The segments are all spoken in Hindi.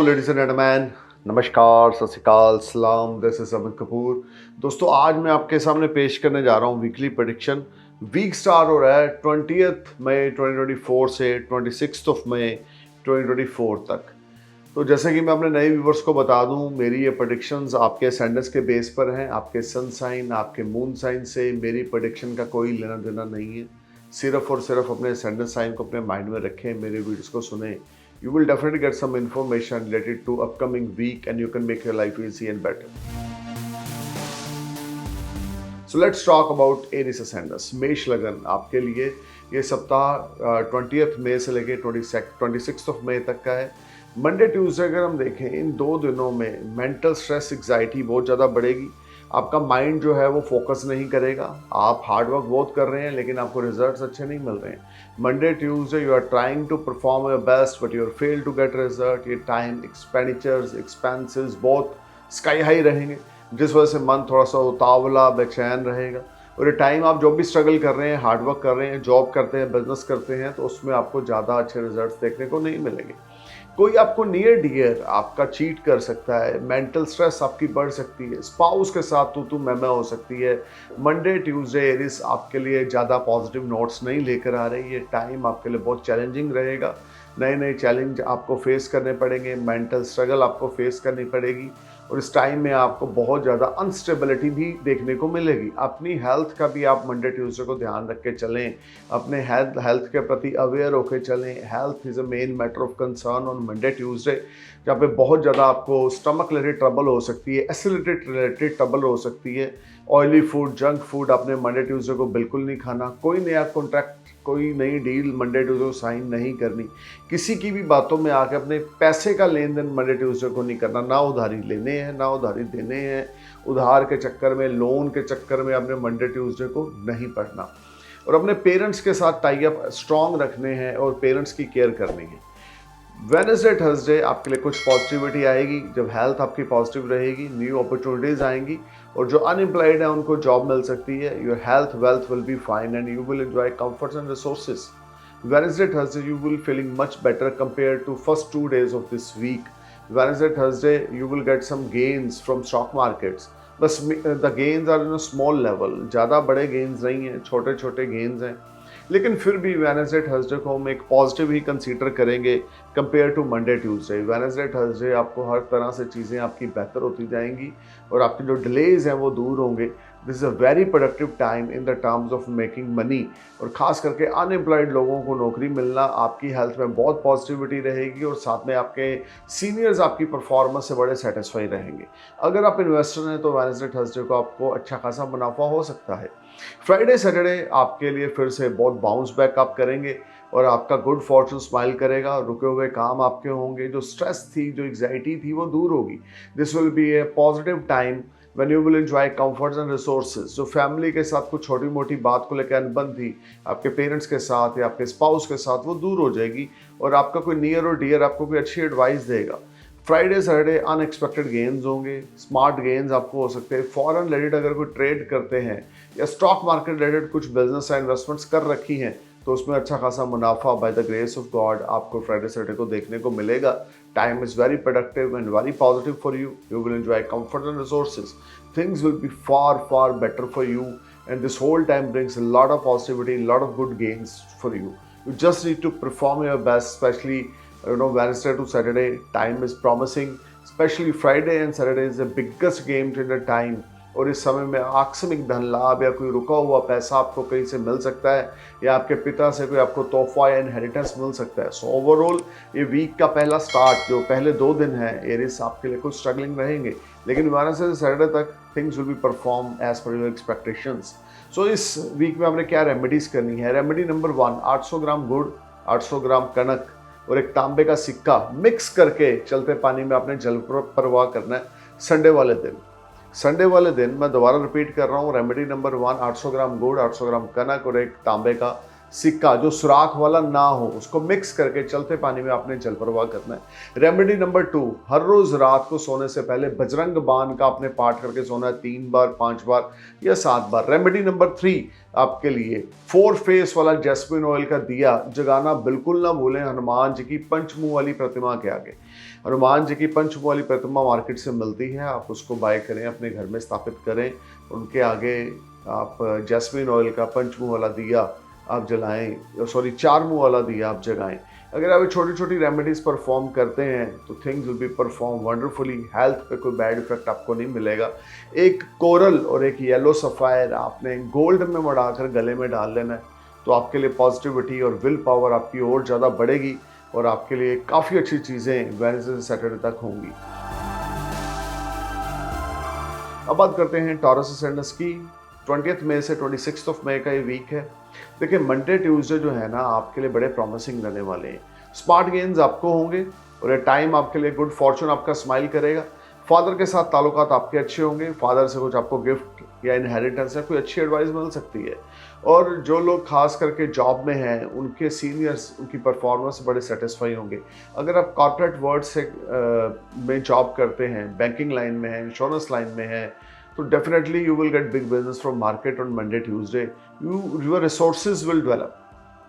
लेडीज एंड जेंटलमैन, नमस्कार, सत श्री अकाल, सलाम, दिस इज अमित कपूर। दोस्तों, आज मैं आपके सामने पेश करने जा रहा हूँ वीकली प्रेडिक्शन। वीक स्टार्ट हो रहा है 20th मई 2024 से 26th मई 2024 तक। तो जैसे कि मैं अपने नए व्यूवर्स को बता दूं, मेरी ये प्रेडिक्शंस आपके असेंडेंस के बेस पर हैं। आपके सन साइन, आपके मून साइन से मेरी प्रेडिक्शन का कोई लेना देना नहीं है। सिर्फ और सिर्फ अपने असेंडेंस साइन को अपने माइंड में रखें, मेरे वीडियोस को सुने। You will definitely get some information related to upcoming week and you can make your life easy and better. So let's talk about Aries Ascendants. मेष लगन आपके लिए ये सप्ताह 20th मई से लेके 26th मई तक का है। मंडे ट्यूसडे अगर हम देखें, इन 2 दिनों में मेंटल स्ट्रेस, एग्जाइटी बहुत ज़्यादा बढ़ेगी। आपका माइंड जो है वो फोकस नहीं करेगा। आप हार्डवर्क बहुत कर रहे हैं लेकिन आपको रिजल्ट्स अच्छे नहीं मिल रहे हैं। Monday Tuesday you are trying to perform your best but you are fail to get result. ये टाइम एक्सपेंडिचर्स, एक्सपेंसेस बहुत स्काई हाई रहेंगे, जिस वजह से मन थोड़ा सा उतावला, बेचैन रहेगा। और ये टाइम आप जो भी स्ट्रगल कर रहे हैं, हार्डवर्क कर रहे हैं, जॉब करते हैं, बिजनेस करते हैं, तो उसमें आपको ज़्यादा अच्छे रिजल्ट्स देखने को नहीं मिलेंगे। कोई आपको नियर डियर आपका चीट कर सकता है, मेंटल स्ट्रेस आपकी बढ़ सकती है, स्पाउस के साथ तू मैं हो सकती है। मंडे ट्यूसडे एरिस आपके लिए ज़्यादा पॉजिटिव नोट्स नहीं लेकर आ रही। ये टाइम आपके लिए बहुत चैलेंजिंग रहेगा। नए नए चैलेंज आपको फेस करने पड़ेंगे, मेंटल स्ट्रगल आपको फेस करनी पड़ेगी और इस टाइम में आपको बहुत ज़्यादा अनस्टेबिलिटी भी देखने को मिलेगी। अपनी हेल्थ का भी आप मंडे ट्यूसडे को ध्यान रख के चलें, अपने हेल्थ के प्रति अवेयर होकर चलें। Health is a main matter of concern on Monday Tuesday, जहाँ पे बहुत ज़्यादा आपको स्टमक रिलेटेड ट्रबल हो सकती है, एसिडिटी रिलेटेड ट्रबल हो सकती है। ऑयली फूड, जंक फूड आपने मंडे ट्यूसडे को बिल्कुल नहीं खाना। कोई नया कॉन्ट्रैक्ट, कोई नई डील मंडे ट्यूसडे को साइन नहीं करनी। किसी की भी बातों में आके अपने पैसे का लेन देन मंडे ट्यूसडे को नहीं करना। ना उधारी लेने हैं, ना उधारी देने हैं। उधार के चक्कर में, लोन के चक्कर में अपने मंडे ट्यूसडे को नहीं पढ़ना। और अपने पेरेंट्स के साथ टाई अप स्ट्रॉन्ग रखने हैं और पेरेंट्स की केयर करनी है। वेडनेसडे थर्सडे आपके लिए कुछ पॉजिटिविटी आएगी। जब हेल्थ आपकी पॉजिटिव रहेगी, न्यू अपॉर्चुनिटीज़ आएंगी और जो अनएम्प्लॉयड है उनको जॉब मिल सकती है। Your health wealth will be fine and you will enjoy comforts and resources. Wednesday, Thursday, you will feeling much better compared to first 2 days of this week. Wednesday, Thursday, you will get some gains from stock markets. बस the gains are in a small level. ज़्यादा बड़े gains नहीं हैं, छोटे छोटे gains हैं। लेकिन फिर भी वेडनेसडे थर्सडे को हम एक पॉजिटिव ही कंसीडर करेंगे compare to Monday Tuesday. Wednesday Thursday आपको हर तरह से चीज़ें आपकी बेहतर होती जाएंगी और आपके जो डिलेज हैं वो दूर होंगे। This is a very productive time in the terms of making money. और ख़ास करके अनएम्प्लॉयड लोगों को नौकरी मिलना, आपकी हेल्थ में बहुत पॉजिटिविटी रहेगी और साथ में आपके सीनियर्स आपकी परफॉर्मेंस से बड़े सेटिस्फाई रहेंगे। अगर आप इन्वेस्टर हैं तो वेडनेसडे थर्सडे को आपको अच्छा खासा मुनाफा हो सकता है। फ्राइडे सैटरडे आपके लिए फिर से बहुत बाउंस बैक आप करेंगे और आपका गुड फॉर्चून स्माइल करेगा। रुके हुए काम आपके होंगे, जो स्ट्रेस थी, जो एग्जाइटी थी, वो दूर होगी। This will be A positive time when you will enjoy comforts and resources। जो फैमिली के साथ कुछ छोटी मोटी बात को लेकर अनबन थी आपके पेरेंट्स के साथ या आपके स्पाउस के साथ, वो दूर हो जाएगी और आपका कोई नियर और डियर आपको कोई अच्छी एडवाइस देगा। फ्राइडे सैटरडे अनएक्सपेक्टेड गेन्स होंगे, स्मार्ट गेन्स आपको हो सकते हैं। फॉरेन रिलेटेड अगर कोई ट्रेड करते हैं या स्टॉक मार्केट रिलेटेड कुछ बिजनेस या इन्वेस्टमेंट्स कर रखी हैं तो उसमें अच्छा खासा मुनाफा by the grace of God आपको फ्राइडे सैटरडे को देखने को मिलेगा। Time is very productive and very positive for you. You will enjoy comfort and resources. Things will be far better for you and this whole time brings a lot of positivity, a lot of good gains for you. You just need to perform your best, especially Wednesday to Saturday. Time is promising, especially Friday and Saturday is the biggest game changer time. और इस समय में आकस्मिक धन लाभ या कोई रुका हुआ पैसा आपको कहीं से मिल सकता है या आपके पिता से कोई आपको तोहफा या इनहेरिटेंस मिल सकता है। सो ओवरऑल ये वीक का पहला स्टार्ट, जो पहले 2 दिन हैं एरिस, आपके लिए कुछ स्ट्रगलिंग रहेंगे, लेकिन वेडनेसडे से सैटरडे तक things will be perform as per your expectations. So इस वीक में आपने क्या रेमेडीज़ करनी है? रेमेडी नंबर 1, 800 ग्राम गुड़, 800 ग्राम कनक और एक तांबे का सिक्का मिक्स करके चलते पानी में आपने जल प्रवाह करना है संडे वाले दिन। संडे मैं दोबारा रिपीट कर रहा हूँ। रेमेडी नंबर 1, 800 ग्राम गुड़, 800 ग्राम कनक और एक तांबे का सिक्का जो सुराख वाला ना हो, उसको मिक्स करके चलते पानी में आपने जल प्रवाह करना है। रेमेडी नंबर 2, हर रोज रात को सोने से पहले बजरंग बाण का आपने पाठ करके सोना है 3 बार, 5 बार या 7 बार। रेमेडी नंबर 3 आपके लिए 4 फेस वाला जैस्मिन ऑयल का दिया जगाना बिल्कुल ना भूलें हनुमान जी की पंचमुख वाली प्रतिमा के आगे। हनुमान जी की पंचमुख वाली प्रतिमा मार्केट से मिलती है, आप उसको बाय करें, अपने घर में स्थापित करें, उनके आगे आप जैस्मिन ऑयल का पंचमुख वाला दिया आप जलाएं, सॉरी 4 मुंह वाला दिया आप जगाएं। अगर आप छोटी छोटी रेमेडीज परफॉर्म करते हैं तो things will be perform wonderfully. Health पे कोई बैड इफेक्ट आपको नहीं मिलेगा। एक कोरल और एक येलो सफ़ायर आपने गोल्ड में मढ़ाकर गले में डाल लेना है, तो आपके लिए पॉजिटिविटी और विल पावर आपकी और ज़्यादा बढ़ेगी और आपके लिए काफ़ी अच्छी चीज़ें वेडनेसडे से सैटरडे तक होंगी। अब बात करते हैं टॉरस असेंडेंस की। 20 मई से 26 मई का ये वीक है। देखिए मंडे ट्यूसडे जो है ना आपके लिए बड़े प्रॉमिसिंग रहने वाले हैं। स्मार्ट गेन्स आपको होंगे और ये टाइम आपके लिए गुड फॉर्चून आपका स्माइल करेगा। फादर के साथ ताल्लुकात आपके अच्छे होंगे। फादर से कुछ आपको गिफ्ट या इनहेरिटेंस या कोई अच्छी एडवाइस मिल सकती है। और जो लोग खास करके जॉब में हैं उनके सीनियर्स उनकी परफॉर्मेंस से बड़े सेटिस्फाई होंगे। अगर आप कॉर्पोरेट वर्ल्ड से में जॉब करते हैं, बैंकिंग लाइन में हैं, इंश्योरेंस लाइन में हैं, तो definitely you will get big business from market on Monday, Tuesday. Your resources will develop.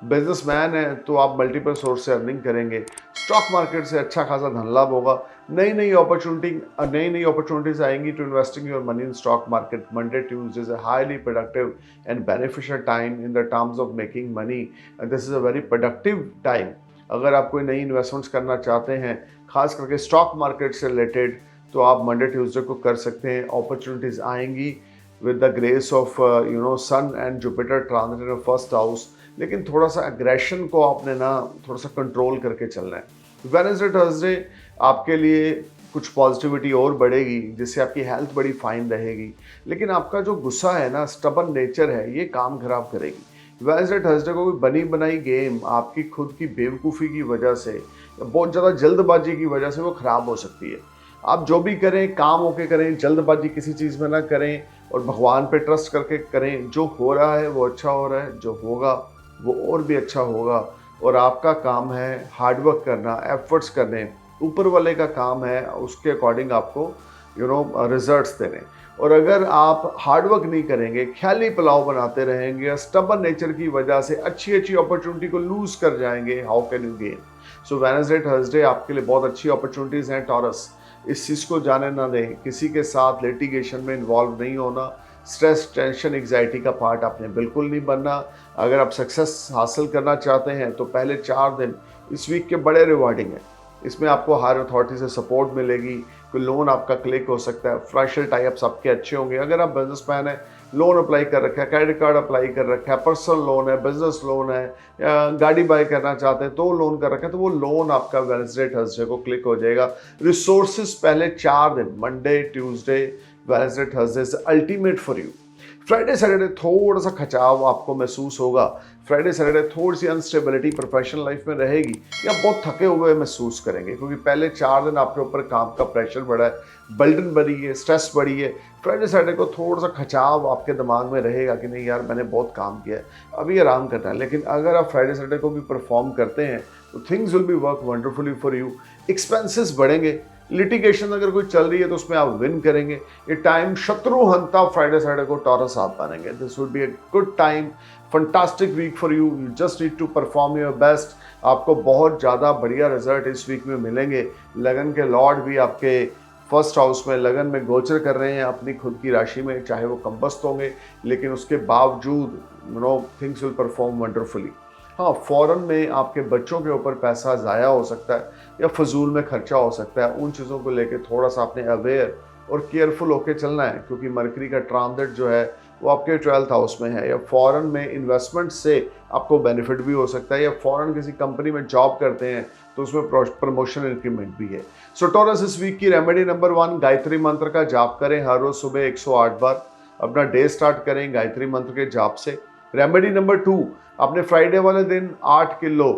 Businessman है तो आप मल्टीपल सोर्स से अर्निंग करेंगे। स्टॉक मार्केट से अच्छा खासा धन लाभ होगा। नई नई अपॉर्चुनिटीज आएंगी to investing your money in stock market. Monday Tuesday is a highly productive and beneficial time in the terms of making money and this is a very productive time. अगर आप कोई नई इन्वेस्टमेंट्स करना चाहते हैं खास करके स्टॉक मार्केट से रिलेटेड तो आप मंडे ट्यूसडे को कर सकते हैं। अपॉर्चुनिटीज़ आएंगी with the grace of sun and Jupiter transit in first house. लेकिन थोड़ा सा एग्रेशन को आपने ना थोड़ा सा कंट्रोल करके चलना है। वेडनेसडे थर्सडे आपके लिए कुछ पॉजिटिविटी और बढ़ेगी जिससे आपकी हेल्थ बड़ी फाइन रहेगी। लेकिन आपका जो गुस्सा है ना, स्टबन नेचर है, ये काम खराब करेगी। वेडनेसडे थर्सडे को कोई बनी बनाई गेम आपकी खुद की बेवकूफ़ी की वजह से, बहुत ज़्यादा जल्दबाजी की वजह से वो ख़राब हो सकती है। आप जो भी करें काम होके करें, जल्दबाजी किसी चीज़ में ना करें और भगवान पे ट्रस्ट करके करें। जो हो रहा है वो अच्छा हो रहा है, जो होगा वो और भी अच्छा होगा। और आपका काम है हार्डवर्क करना, एफर्ट्स करने, ऊपर वाले का काम है उसके अकॉर्डिंग आपको रिजल्ट्स देने। और अगर आप हार्डवर्क नहीं करेंगे, ख्याली पुलाव बनाते रहेंगे या स्टबन नेचर की वजह से अच्छी अच्छी अपॉर्चुनिटी को लूज कर जाएंगे, how can you gain. So Wednesday Thursday आपके लिए बहुत अच्छी अपॉर्चुनिटीज़ हैं। टॉरस, इस चीज़ को जाने ना दें, किसी के साथ लिटिगेशन में इन्वॉल्व नहीं होना। स्ट्रेस, टेंशन, एग्जाइटी का पार्ट आपने बिल्कुल नहीं बनना। अगर आप सक्सेस हासिल करना चाहते हैं तो पहले 4 दिन इस वीक के बड़े रिवार्डिंग हैं। इसमें आपको हायर अथॉरिटी से सपोर्ट मिलेगी, कोई लोन आपका क्लिक हो सकता है, फाइनेंशियल टाइप्स आपके अच्छे होंगे। अगर आप बिजनेसमैन हैं, लोन अप्लाई कर रखा है, क्रेडिट कार्ड अप्लाई कर रखा है, पर्सनल लोन है, बिजनेस लोन है, या गाड़ी बाय करना चाहते हैं तो लोन कर रखा है, तो वो लोन आपका वेडनेसडे थर्सडे को क्लिक हो जाएगा। रिसोर्सेज पहले 4 दिन Monday Tuesday Wednesday Thursday is ultimate for you. Friday Saturday थोड़ा सा खचाव आपको महसूस होगा। फ्राइडे सैटरडे थोड़ी सी अनस्टेबिलिटी प्रोफेशनल लाइफ में रहेगी या बहुत थके हुए महसूस करेंगे क्योंकि पहले 4 दिन आपके ऊपर काम का प्रेशर बढ़ा है, बर्डन बढ़ी है, स्ट्रेस बढ़ी है। फ्राइडे सैटरडे को थोड़ा सा खचाव आपके दिमाग में रहेगा कि नहीं यार मैंने बहुत काम किया है, अभी आराम करना है। लेकिन अगर आप फ्राइडे सैटरडे को भी परफॉर्म करते हैं तो things will be work wonderfully for you. Expenses बढ़ेंगे, लिटिगेशन अगर कोई चल रही है तो उसमें आप विन करेंगे। ये टाइम शत्रुहंता फ्राइडे सैटरडे को टॉरस आप बनेंगे। This would be a good time, fantastic week for you. You just need to perform your best. आपको बहुत ज़्यादा बढ़िया रिजल्ट इस वीक में मिलेंगे। लगन के लॉर्ड भी आपके फर्स्ट हाउस में लगन में गोचर कर रहे हैं अपनी खुद की राशि में, चाहे वो कम्बस्त होंगे लेकिन उसके बावजूद थिंग्स विल परफॉर्म वंडरफुली। हाँ, फॉरेन में आपके बच्चों के ऊपर पैसा ज़ाया हो सकता है या फजूल में खर्चा हो सकता है। उन चीज़ों को लेके थोड़ा सा आपने अवेयर और केयरफुल होकर चलना है क्योंकि मरकरी का ट्रांजिट जो है वो आपके 12th हाउस में है। या फॉरेन में इन्वेस्टमेंट से आपको बेनिफिट भी हो सकता है, या फॉरेन किसी कंपनी में जॉब करते हैं तो उसमें प्रमोशन इंक्रीमेंट भी है। सो टॉरस, इस वीक की रेमेडी नंबर 1, गायत्री मंत्र का जाप करें हर रोज सुबह 108 बार। अपना डे स्टार्ट करें गायत्री मंत्र के जाप से। रेमेडी नंबर 2, आपने फ्राइडे वाले दिन 8 किलो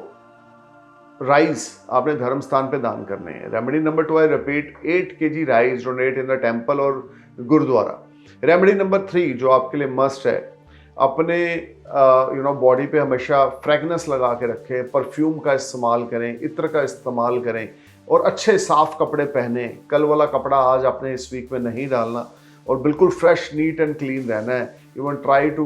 राइस आपने धर्म स्थान पे दान करने हैं। Remedy number 2, I repeat, 8 kg rice donate in the temple और गुरुद्वारा। रेमेडी नंबर 3 जो आपके लिए मस्ट है, अपने बॉडी पे हमेशा फ्रेगनेंस लगा के रखें, परफ्यूम का इस्तेमाल करें, इत्र का इस्तेमाल करें और अच्छे साफ कपड़े पहने। कल वाला कपड़ा आज आपने इस वीक में नहीं डालना और बिल्कुल फ्रेश, नीट एंड क्लीन रहना है। Even try to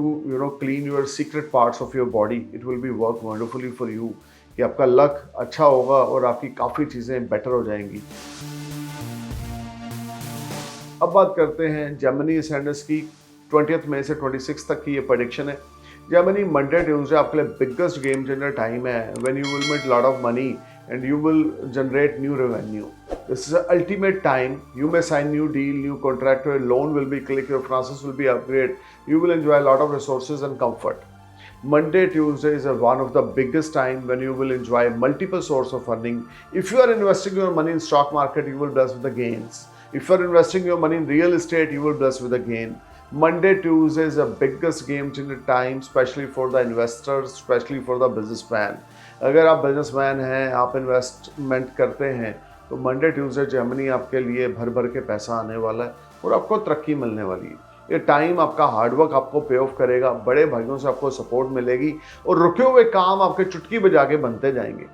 clean your secret parts of your body, it will be work wonderfully for you, कि आपका लक अच्छा होगा और आपकी काफ़ी चीज़ें बेटर हो जाएंगी। अब बात करते हैं जेमिनी असेंडेंट्स की। 20 मई से 26 तक की ये प्रेडिक्शन है। जेमिनी मंडे ट्यूसडे आपके लिए बिगेस्ट गेम चेंजर टाइम है, when you will make lot of money and you will generate new revenue. This is the ultimate time. You may sign new deal, new contract, your loan will be click, your finances will be upgrade. You will enjoy a lot of resources and comfort. Monday, Tuesday is one of the biggest time when you will enjoy multiple source of earning. If you are investing your money in stock market, you will bless with the gains. If you are investing your money in real estate, you will bless with the gain. Monday, Tuesday is the biggest game changer time, especially for the investors, especially for the businessman. अगर आप बिजनेसमैन हैं, आप इन्वेस्टमेंट करते हैं, तो मंडे ट्यूसडे जेमिनी आपके लिए भर भर के पैसा आने वाला है और आपको तरक्की मिलने वाली है। ये टाइम आपका हार्डवर्क आपको पे ऑफ करेगा, बड़े भाइयों से आपको सपोर्ट मिलेगी और रुके हुए काम आपके चुटकी बजा के बनते जाएंगे।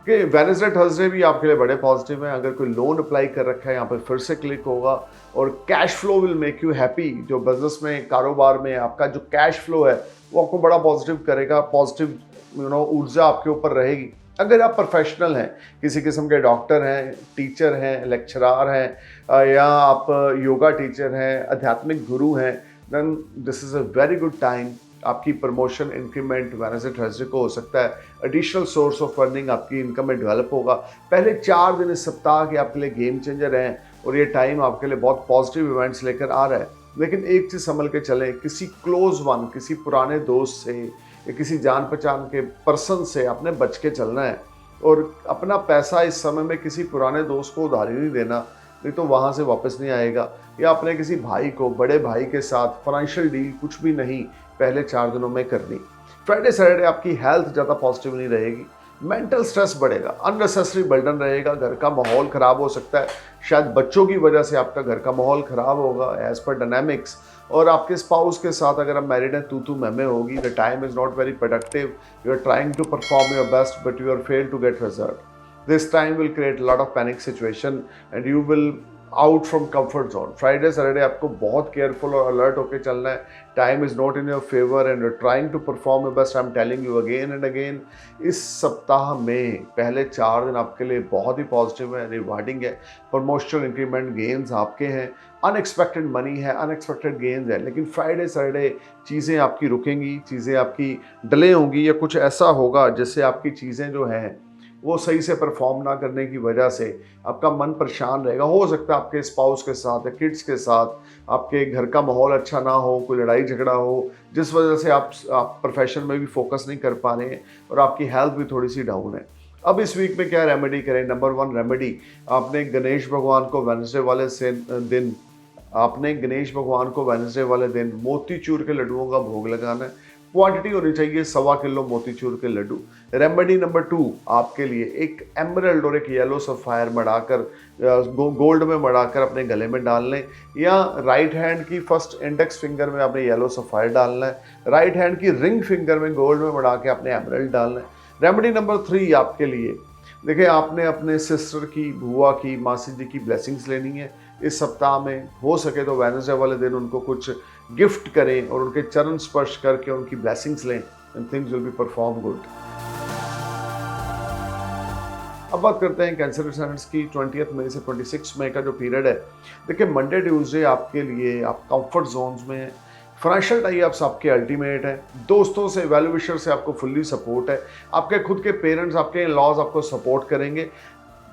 कि वेडनेसडे थर्सडे भी आपके लिए बड़े पॉजिटिव हैं। अगर कोई लोन अप्लाई कर रखा है, यहाँ पर फिर से क्लिक होगा और cash flow will make you happy. जो बिजनेस में, कारोबार में आपका जो कैश फ्लो है वो आपको बड़ा पॉजिटिव करेगा, पॉजिटिव ऊर्जा आपके ऊपर रहेगी। अगर आप प्रोफेशनल हैं, किसी किस्म के डॉक्टर हैं, टीचर हैं, लेक्चरार हैं या आप योगा टीचर हैं, आध्यात्मिक गुरु हैं, then this is a very good time. आपकी प्रमोशन, इंक्रीमेंट वेडनेसडे थर्सडे को हो सकता है। एडिशनल सोर्स ऑफ अर्निंग आपकी इनकम में डेवलप होगा। पहले 4 दिन इस सप्ताह के आपके लिए गेम चेंजर हैं और ये टाइम आपके लिए बहुत पॉजिटिव इवेंट्स लेकर आ रहा है। लेकिन एक चीज़ संभल के चलें, किसी क्लोज वन, किसी पुराने दोस्त से या किसी जान पहचान के पर्सन से आपने बच के चलना है और अपना पैसा इस समय में किसी पुराने दोस्त को उधारी नहीं देना, नहीं तो वहाँ से वापस नहीं आएगा। या अपने किसी भाई को, बड़े भाई के साथ फाइनेंशियल डील कुछ भी नहीं पहले 4 दिनों में करनी। फ्राइडे सैटरडे आपकी हेल्थ ज़्यादा पॉजिटिव नहीं रहेगी, मेंटल स्ट्रेस बढ़ेगा, अननेसेसरी बर्डन रहेगा, घर का माहौल ख़राब हो सकता है। शायद बच्चों की वजह से आपका घर का माहौल ख़राब होगा एज पर डायनामिक्स। और आपके स्पाउस के साथ अगर आप मैरिड हैं, तू मैमे होगी। The time is not very productive, you are trying to perform your best but you are fail to get result. This time will create lot of panic situation and you will out from comfort zone. Friday Saturday आपको बहुत केयरफुल और अलर्ट होकर चलना है। Time is not in your favour and you are trying to perform your best. I am telling you again and again, इस सप्ताह में पहले 4 दिन आपके लिए बहुत ही पॉजिटिव है, रिवार्डिंग है। प्रमोशन, इंक्रीमेंट, गेन्स आपके हैं, अनएक्सपेक्टेड मनी है, अनएक्सपेक्टेड गेन्स है। लेकिन फ्राइडे सैटरडे चीज़ें आपकी रुकेंगी, चीज़ें आपकी डिले होंगी या कुछ ऐसा होगा जिससे आपकी चीज़ें जो हैं वो सही से परफॉर्म ना करने की वजह से आपका मन परेशान रहेगा। हो सकता है आपके स्पाउस के साथ या किड्स के साथ आपके घर का माहौल अच्छा ना हो, कोई लड़ाई झगड़ा हो, जिस वजह से आप प्रोफेशन में भी फोकस नहीं कर पा रहे हैं और आपकी हेल्थ भी थोड़ी सी डाउन है। अब इस वीक में क्या रेमेडी करें? नंबर 1 रेमेडी, आपने गणेश भगवान को वेडनेसडे वाले दिन मोतीचूर के लड्डुओं का भोग लगाना है। क्वांटिटी होनी चाहिए 1.25 किलो मोतीचूर के लड्डू। रेमेडी नंबर 2 आपके लिए एक एमरल्ड और एक येलो सफ़ायर मढ़ाकर, गोल्ड में मढ़ाकर अपने गले में डाल लें, या राइट हैंड की फर्स्ट इंडेक्स फिंगर में आपने येलो सफ़ायर डालना है, राइट हैंड की रिंग फिंगर में गोल्ड में मढ़ा के अपने एमरल्ड डालना है। रेमेडी नंबर 3 आपके लिए, देखिए आपने अपने सिस्टर की, बुआ की, मासी जी की ब्लेसिंग्स लेनी है इस सप्ताह में। हो सके तो वेडनेसडे वाले दिन उनको कुछ गिफ्ट करें और उनके चरण स्पर्श करके उनकी ब्लेसिंग्स लें and things will be perform good. अब बात करते हैं कैंसर असेंडेंट्स की। 20 मई से 26 मई का जो पीरियड है, देखिए मंडे ट्यूसडे आपके लिए आप कंफर्ट जोन्स में हैं। फाइनेंशियल टाई अप्स आपके अल्टीमेट है। दोस्तों से, वेल विशर से आपको फुल्ली सपोर्ट है। आपके खुद के पेरेंट्स, आपके इन-लॉज आपको सपोर्ट करेंगे।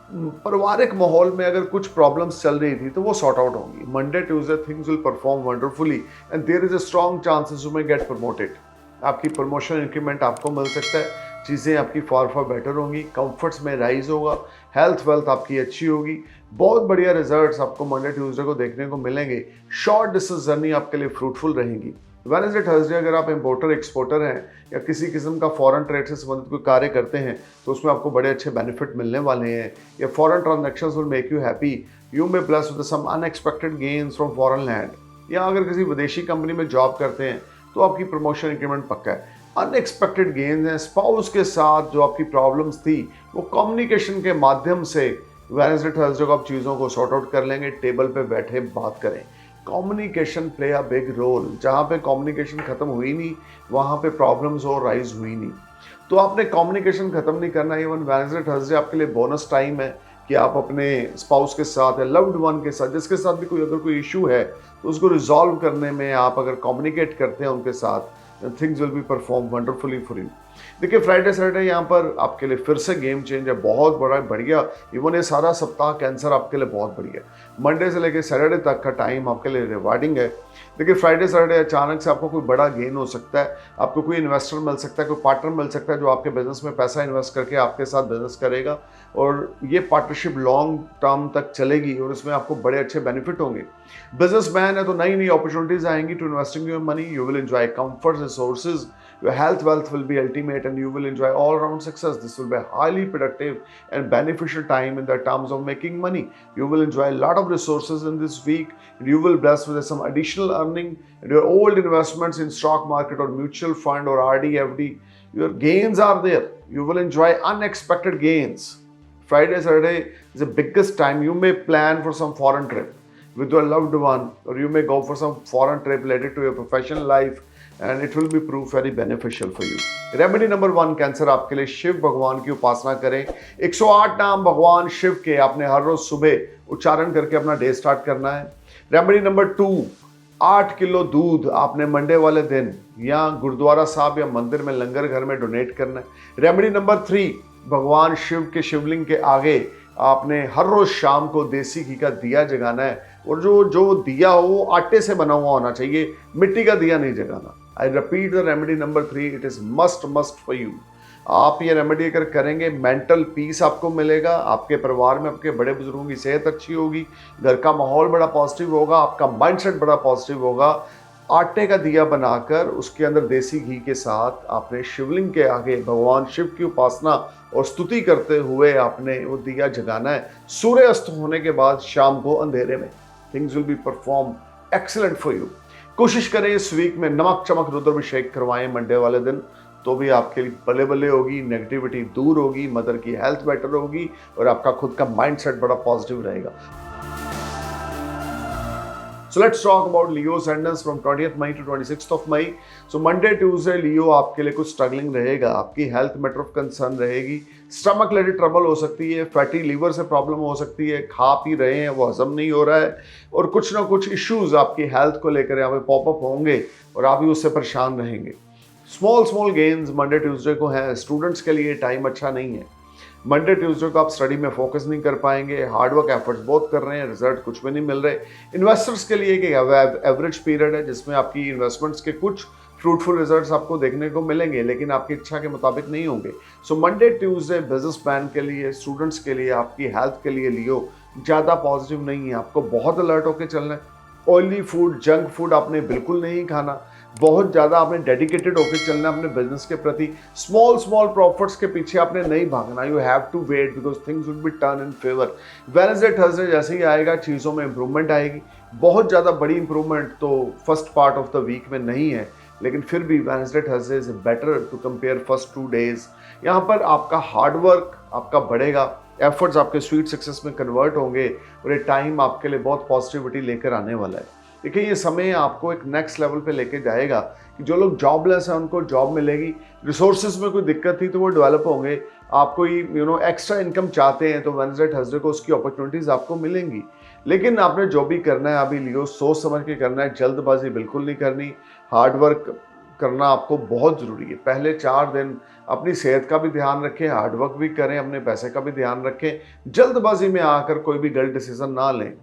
पारिवारिक माहौल में अगर कुछ प्रॉब्लम्स चल रही थी तो वो सॉर्ट आउट होंगी। Monday Tuesday things will perform wonderfully and there is a strong chances you may get promoted. आपकी प्रमोशन, इंक्रीमेंट आपको मिल सकता है। चीज़ें आपकी फॉर बेटर होंगी, कंफर्ट्स में राइज होगा, हेल्थ वेल्थ आपकी अच्छी होगी। बहुत बढ़िया रिजल्ट्स आपको मंडे ट्यूसडे को देखने को मिलेंगे। शॉर्ट डिस्टेंस जर्नी आपके लिए फ्रूटफुल रहेंगी। वेडनेसडे थर्सडे अगर आप इंपोर्टर एक्सपोर्टर हैं या किसी किस्म का फॉरेन ट्रेड से संबंधित कोई कार्य करते हैं तो उसमें आपको बड़े अच्छे बेनिफिट मिलने वाले हैं। या foreign transactions will make you happy, you may bless with some unexpected gains from foreign land. या अगर किसी विदेशी कंपनी में जॉब करते हैं तो आपकी प्रमोशन इंक्रीमेंट पक्का है। अनएक्सपेक्टेड गेन्स हैं, स्पाउस के साथ जो आपकी प्रॉब्लम्स थी वो कम्युनिकेशन के माध्यम से वेडनेसडे थर्सडे को आप चीज़ों को सॉर्ट आउट कर लेंगे। टेबल पे बैठे बात करें, communication play a big role. जहाँ पे कम्युनिकेशन खत्म हुई नहीं वहाँ पे प्रॉब्लम्स और राइज हुई नहीं। तो आपने कम्युनिकेशन खत्म नहीं करना। इवन वेडनेसडे थर्सडे आपके लिए बोनस टाइम है कि आप अपने स्पाउस के साथ या लव्ड वन के साथ, जिसके साथ भी अगर कोई इशू है तो उसको रिजॉल्व करने में आप अगर कम्युनिकेट करते हैं उनके साथ, things will be perform wonderfully for you. देखिए फ्राइडे सैटरडे यहाँ पर आपके लिए फिर से गेम चेंज है, बहुत बड़ा बढ़िया। इवन ये सारा सप्ताह कैंसर आपके लिए बहुत बढ़िया है। मंडे से लेकर सैटरडे तक का टाइम आपके लिए रिवार्डिंग है। देखिए फ्राइडे सैटरडे अचानक से आपको कोई बड़ा गेन हो सकता है, आपको कोई इन्वेस्टर मिल सकता है, कोई पार्टनर मिल सकता है जो आपके बिजनेस में पैसा इन्वेस्ट करके आपके साथ बिजनेस करेगा और ये पार्टनरशिप लॉन्ग टर्म तक चलेगी और इसमें आपको बड़े अच्छे बेनिफिट होंगे। बिजनेसमैन है तो नई नई अपॉर्चुनिटीज आएंगी to investing your money. You will enjoy comfort resources, your health wealth will be ultimate and you will enjoy all round success. This will be a highly productive and beneficial time in the terms of making money. You will enjoy a lot of resources in this week and you will bless with some additional earning and your old investments in stock market or mutual fund or RD FD, your gains are there. You will enjoy unexpected gains. Friday Saturday is the biggest time. You may plan for some foreign trip with your loved one or you may go for some foreign trip related to your professional life and it will be prove very beneficial for you. Remedy number 1 cancer आपके लिए शिव भगवान की उपासना करें। 108 नाम भगवान शिव के आपने हर रोज सुबह उच्चारण करके अपना डे स्टार्ट करना है। रेमेडी नंबर 2, 8 किलो दूध आपने मंडे वाले दिन या गुरुद्वारा साहब या मंदिर में लंगर घर में डोनेट करना है। रेमेडी नंबर 3, भगवान शिव के शिवलिंग के आगे आपने हर रोज शाम को देसी घी का दिया जगाना है और जो दिया हो वो आटे से बना हुआ होना चाहिए, मिट्टी का दिया नहीं जगाना। I repeat the remedy number 3, it is must for you. आप ये रेमेडी अगर करेंगे मेंटल पीस आपको मिलेगा, आपके परिवार में आपके बड़े बुजुर्गों की सेहत अच्छी होगी, घर का माहौल बड़ा पॉजिटिव होगा, आपका माइंडसेट बड़ा पॉजिटिव होगा। आटे का दिया बनाकर उसके अंदर देसी घी के साथ आपने शिवलिंग के आगे भगवान शिव की उपासना और स्तुति करते हुए आपने वो दिया जगाना है सूर्य अस्त होने के बाद शाम को अंधेरे में। Things will be perform excellent for you. कोशिश करें इस वीक में नमक चमक रुद्राभिषेक करवाएं मंडे वाले दिन, तो भी आपके लिए बल्ले बल्ले होगी, नेगेटिविटी दूर होगी, मदर की हेल्थ बेटर होगी और आपका खुद का माइंडसेट बड़ा पॉजिटिव रहेगा। So let's talk about Leo ascendants from 20th May to 26th of May. So Monday, Tuesday, Leo आपके लिए कुछ स्ट्रगलिंग रहेगा, आपकी हेल्थ मैटर ऑफ कंसर्न रहेगी, स्टमक रिलेटेड ट्रबल हो सकती है, फैटी लीवर से प्रॉब्लम हो सकती है, खा पी रहे हैं वो हजम नहीं हो रहा है और कुछ ना कुछ इश्यूज आपकी हेल्थ को लेकर यहाँ पे पॉपअप होंगे और आप भी उससे परेशान रहेंगे। स्मॉल गेन्स मंडे ट्यूसडे को हैं। स्टूडेंट्स के लिए टाइम अच्छा नहीं है। मंडे ट्यूसडे को आप स्टडी में फोकस नहीं कर पाएंगे, हार्डवर्क एफर्ट्स बहुत कर रहे हैं, रिजल्ट कुछ भी नहीं मिल रहे। इन्वेस्टर्स के लिए एक एवरेज पीरियड है जिसमें आपकी इन्वेस्टमेंट्स के कुछ फ्रूटफुल रिजल्ट्स आपको देखने को मिलेंगे लेकिन आपकी इच्छा के मुताबिक नहीं होंगे। सो मंडे ट्यूसडे बिजनेसमैन के लिए, स्टूडेंट्स के लिए, आपकी हेल्थ के लिए लियो ज़्यादा पॉजिटिव नहीं है। आपको बहुत अलर्ट होकर चलना है। ऑयली फूड, जंक फूड आपने बिल्कुल नहीं खाना। बहुत ज़्यादा आपने डेडिकेटेड होकर चलना अपने बिजनेस के प्रति। स्मॉल प्रॉफिट्स के पीछे आपने नहीं भागना। You have to wait because things will be turn in favour. Wednesday Thursday जैसे ही आएगा चीज़ों में इंप्रूवमेंट आएगी। बहुत ज़्यादा बड़ी इंप्रूवमेंट तो first part of the week में नहीं है लेकिन फिर भी Wednesday Thursday is better to compare first 2 days. यहाँ पर आपका हार्डवर्क आपका बढ़ेगा, एफर्ट्स आपके स्वीट सक्सेस में कन्वर्ट होंगे और ये टाइम आपके लिए बहुत पॉजिटिविटी लेकर आने वाला है। देखिए ये समय आपको एक नेक्स्ट लेवल पे लेके जाएगा कि जो लोग जॉबलेस हैं उनको जॉब मिलेगी, रिसोर्सेज में कोई दिक्कत थी तो वो डेवलप होंगे। आप कोई एक्स्ट्रा इनकम चाहते हैं तो वेडनेसडे थर्सडे को उसकी अपॉर्चुनिटीज़ आपको मिलेंगी। लेकिन आपने जो भी करना है अभी लियो सोच समझ के करना है, जल्दबाजी बिल्कुल नहीं करनी। हार्डवर्क करना आपको बहुत ज़रूरी है। पहले 4 दिन अपनी सेहत का भी ध्यान रखें, हार्डवर्क भी करें, अपने पैसे का भी ध्यान रखें। जल्दबाजी में आकर कोई भी गलत डिसीजन ना लें।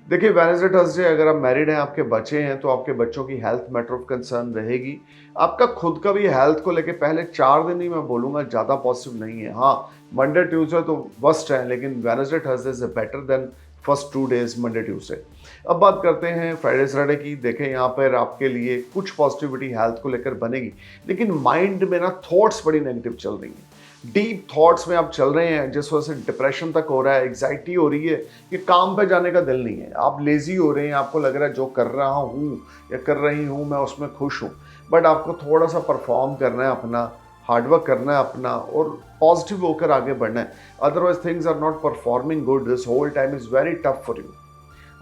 देखिए वेडनेसडे थर्सडे अगर आप मैरिड हैं, आपके बच्चे हैं तो आपके बच्चों की हेल्थ मैटर ऑफ कंसर्न रहेगी। आपका खुद का भी हेल्थ को लेके पहले 4 दिन ही मैं बोलूँगा ज़्यादा पॉजिटिव नहीं है। हाँ मंडे ट्यूसडे तो वर्स्ट है लेकिन Wednesday Thursday is better than first 2 days Monday Tuesday. अब बात करते हैं फ्राइडे सैटरडे की। देखें यहाँ पर आपके लिए कुछ पॉजिटिविटी हेल्थ को लेकर बनेगी लेकिन माइंड में ना थॉट्स बड़ी नेगेटिव चल रही हैं। डीप थॉट्स में आप चल रहे हैं जिस वजह से डिप्रेशन तक हो रहा है, एग्जाइटी हो रही है कि काम पे जाने का दिल नहीं है, आप लेजी हो रहे हैं, आपको लग रहा है जो कर रहा हूँ या कर रही हूँ मैं उसमें खुश हूँ। बट आपको थोड़ा सा परफॉर्म करना है अपना, हार्डवर्क करना है अपना और पॉजिटिव होकर आगे बढ़ना है। Otherwise things are not performing good, this whole time is very tough for you.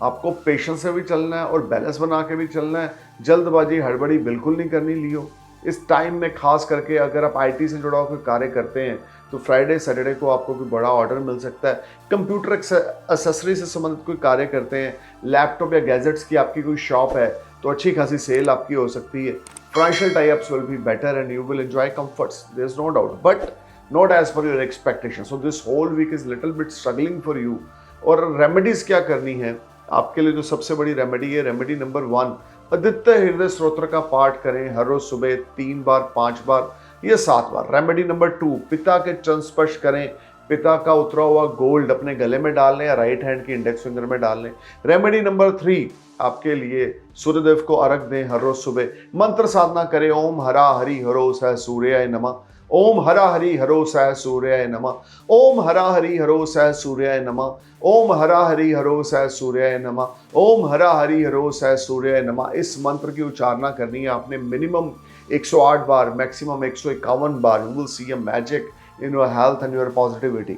आपको पेशेंस से भी चलना है और बैलेंस बना के भी चलना है। जल्दबाजी हड़बड़ी बिल्कुल नहीं करनी लियो। इस टाइम में खास करके अगर आप आईटी से जुड़ा कोई कार्य करते हैं तो फ्राइडे सैटरडे को आपको कोई बड़ा ऑर्डर मिल सकता है। कंप्यूटर एक्सेसरी से संबंधित कोई कार्य करते हैं, लैपटॉप या गैजेट्स की आपकी कोई शॉप है तो अच्छी खासी सेल आपकी हो सकती है। Financial tie-ups will be better and you will enjoy comforts, there is no doubt, but not as per your expectation. So this whole week is little bit struggling for you. और रेमेडीज क्या करनी है आपके लिए? जो सबसे बड़ी रेमेडी है, रेमेडी नंबर 1, आदित्य हृदय स्तोत्र का पाठ करें हर रोज सुबह 3 बार, 5 बार या 7 बार। रेमेडी नंबर 2, पिता के चरण स्पर्श करें, पिता का उतरा हुआ गोल्ड अपने गले में डाल लें या राइट हैंड की इंडेक्स फिंगर में डाल लें। रेमेडी नंबर 3, आपके लिए सूर्यदेव को अर्घ दें हर रोज सुबह। मंत्र साधना करें, ओम हरा हरि हरो सह सूर्याय नमः, ओम हरा हरि हरो सह सूर्याय नमः, ओम हरा हरि हरो सह सूर्याय नमः, ओम हरा हरि हरो सह सूर्याय नमः, ओम हरा हरि हरो सह सूर्याय नमः। इस मंत्र की उच्चारणा करनी है आपने minimum 108 bar, maximum 151 bar. You will see a magic in your health and your positivity.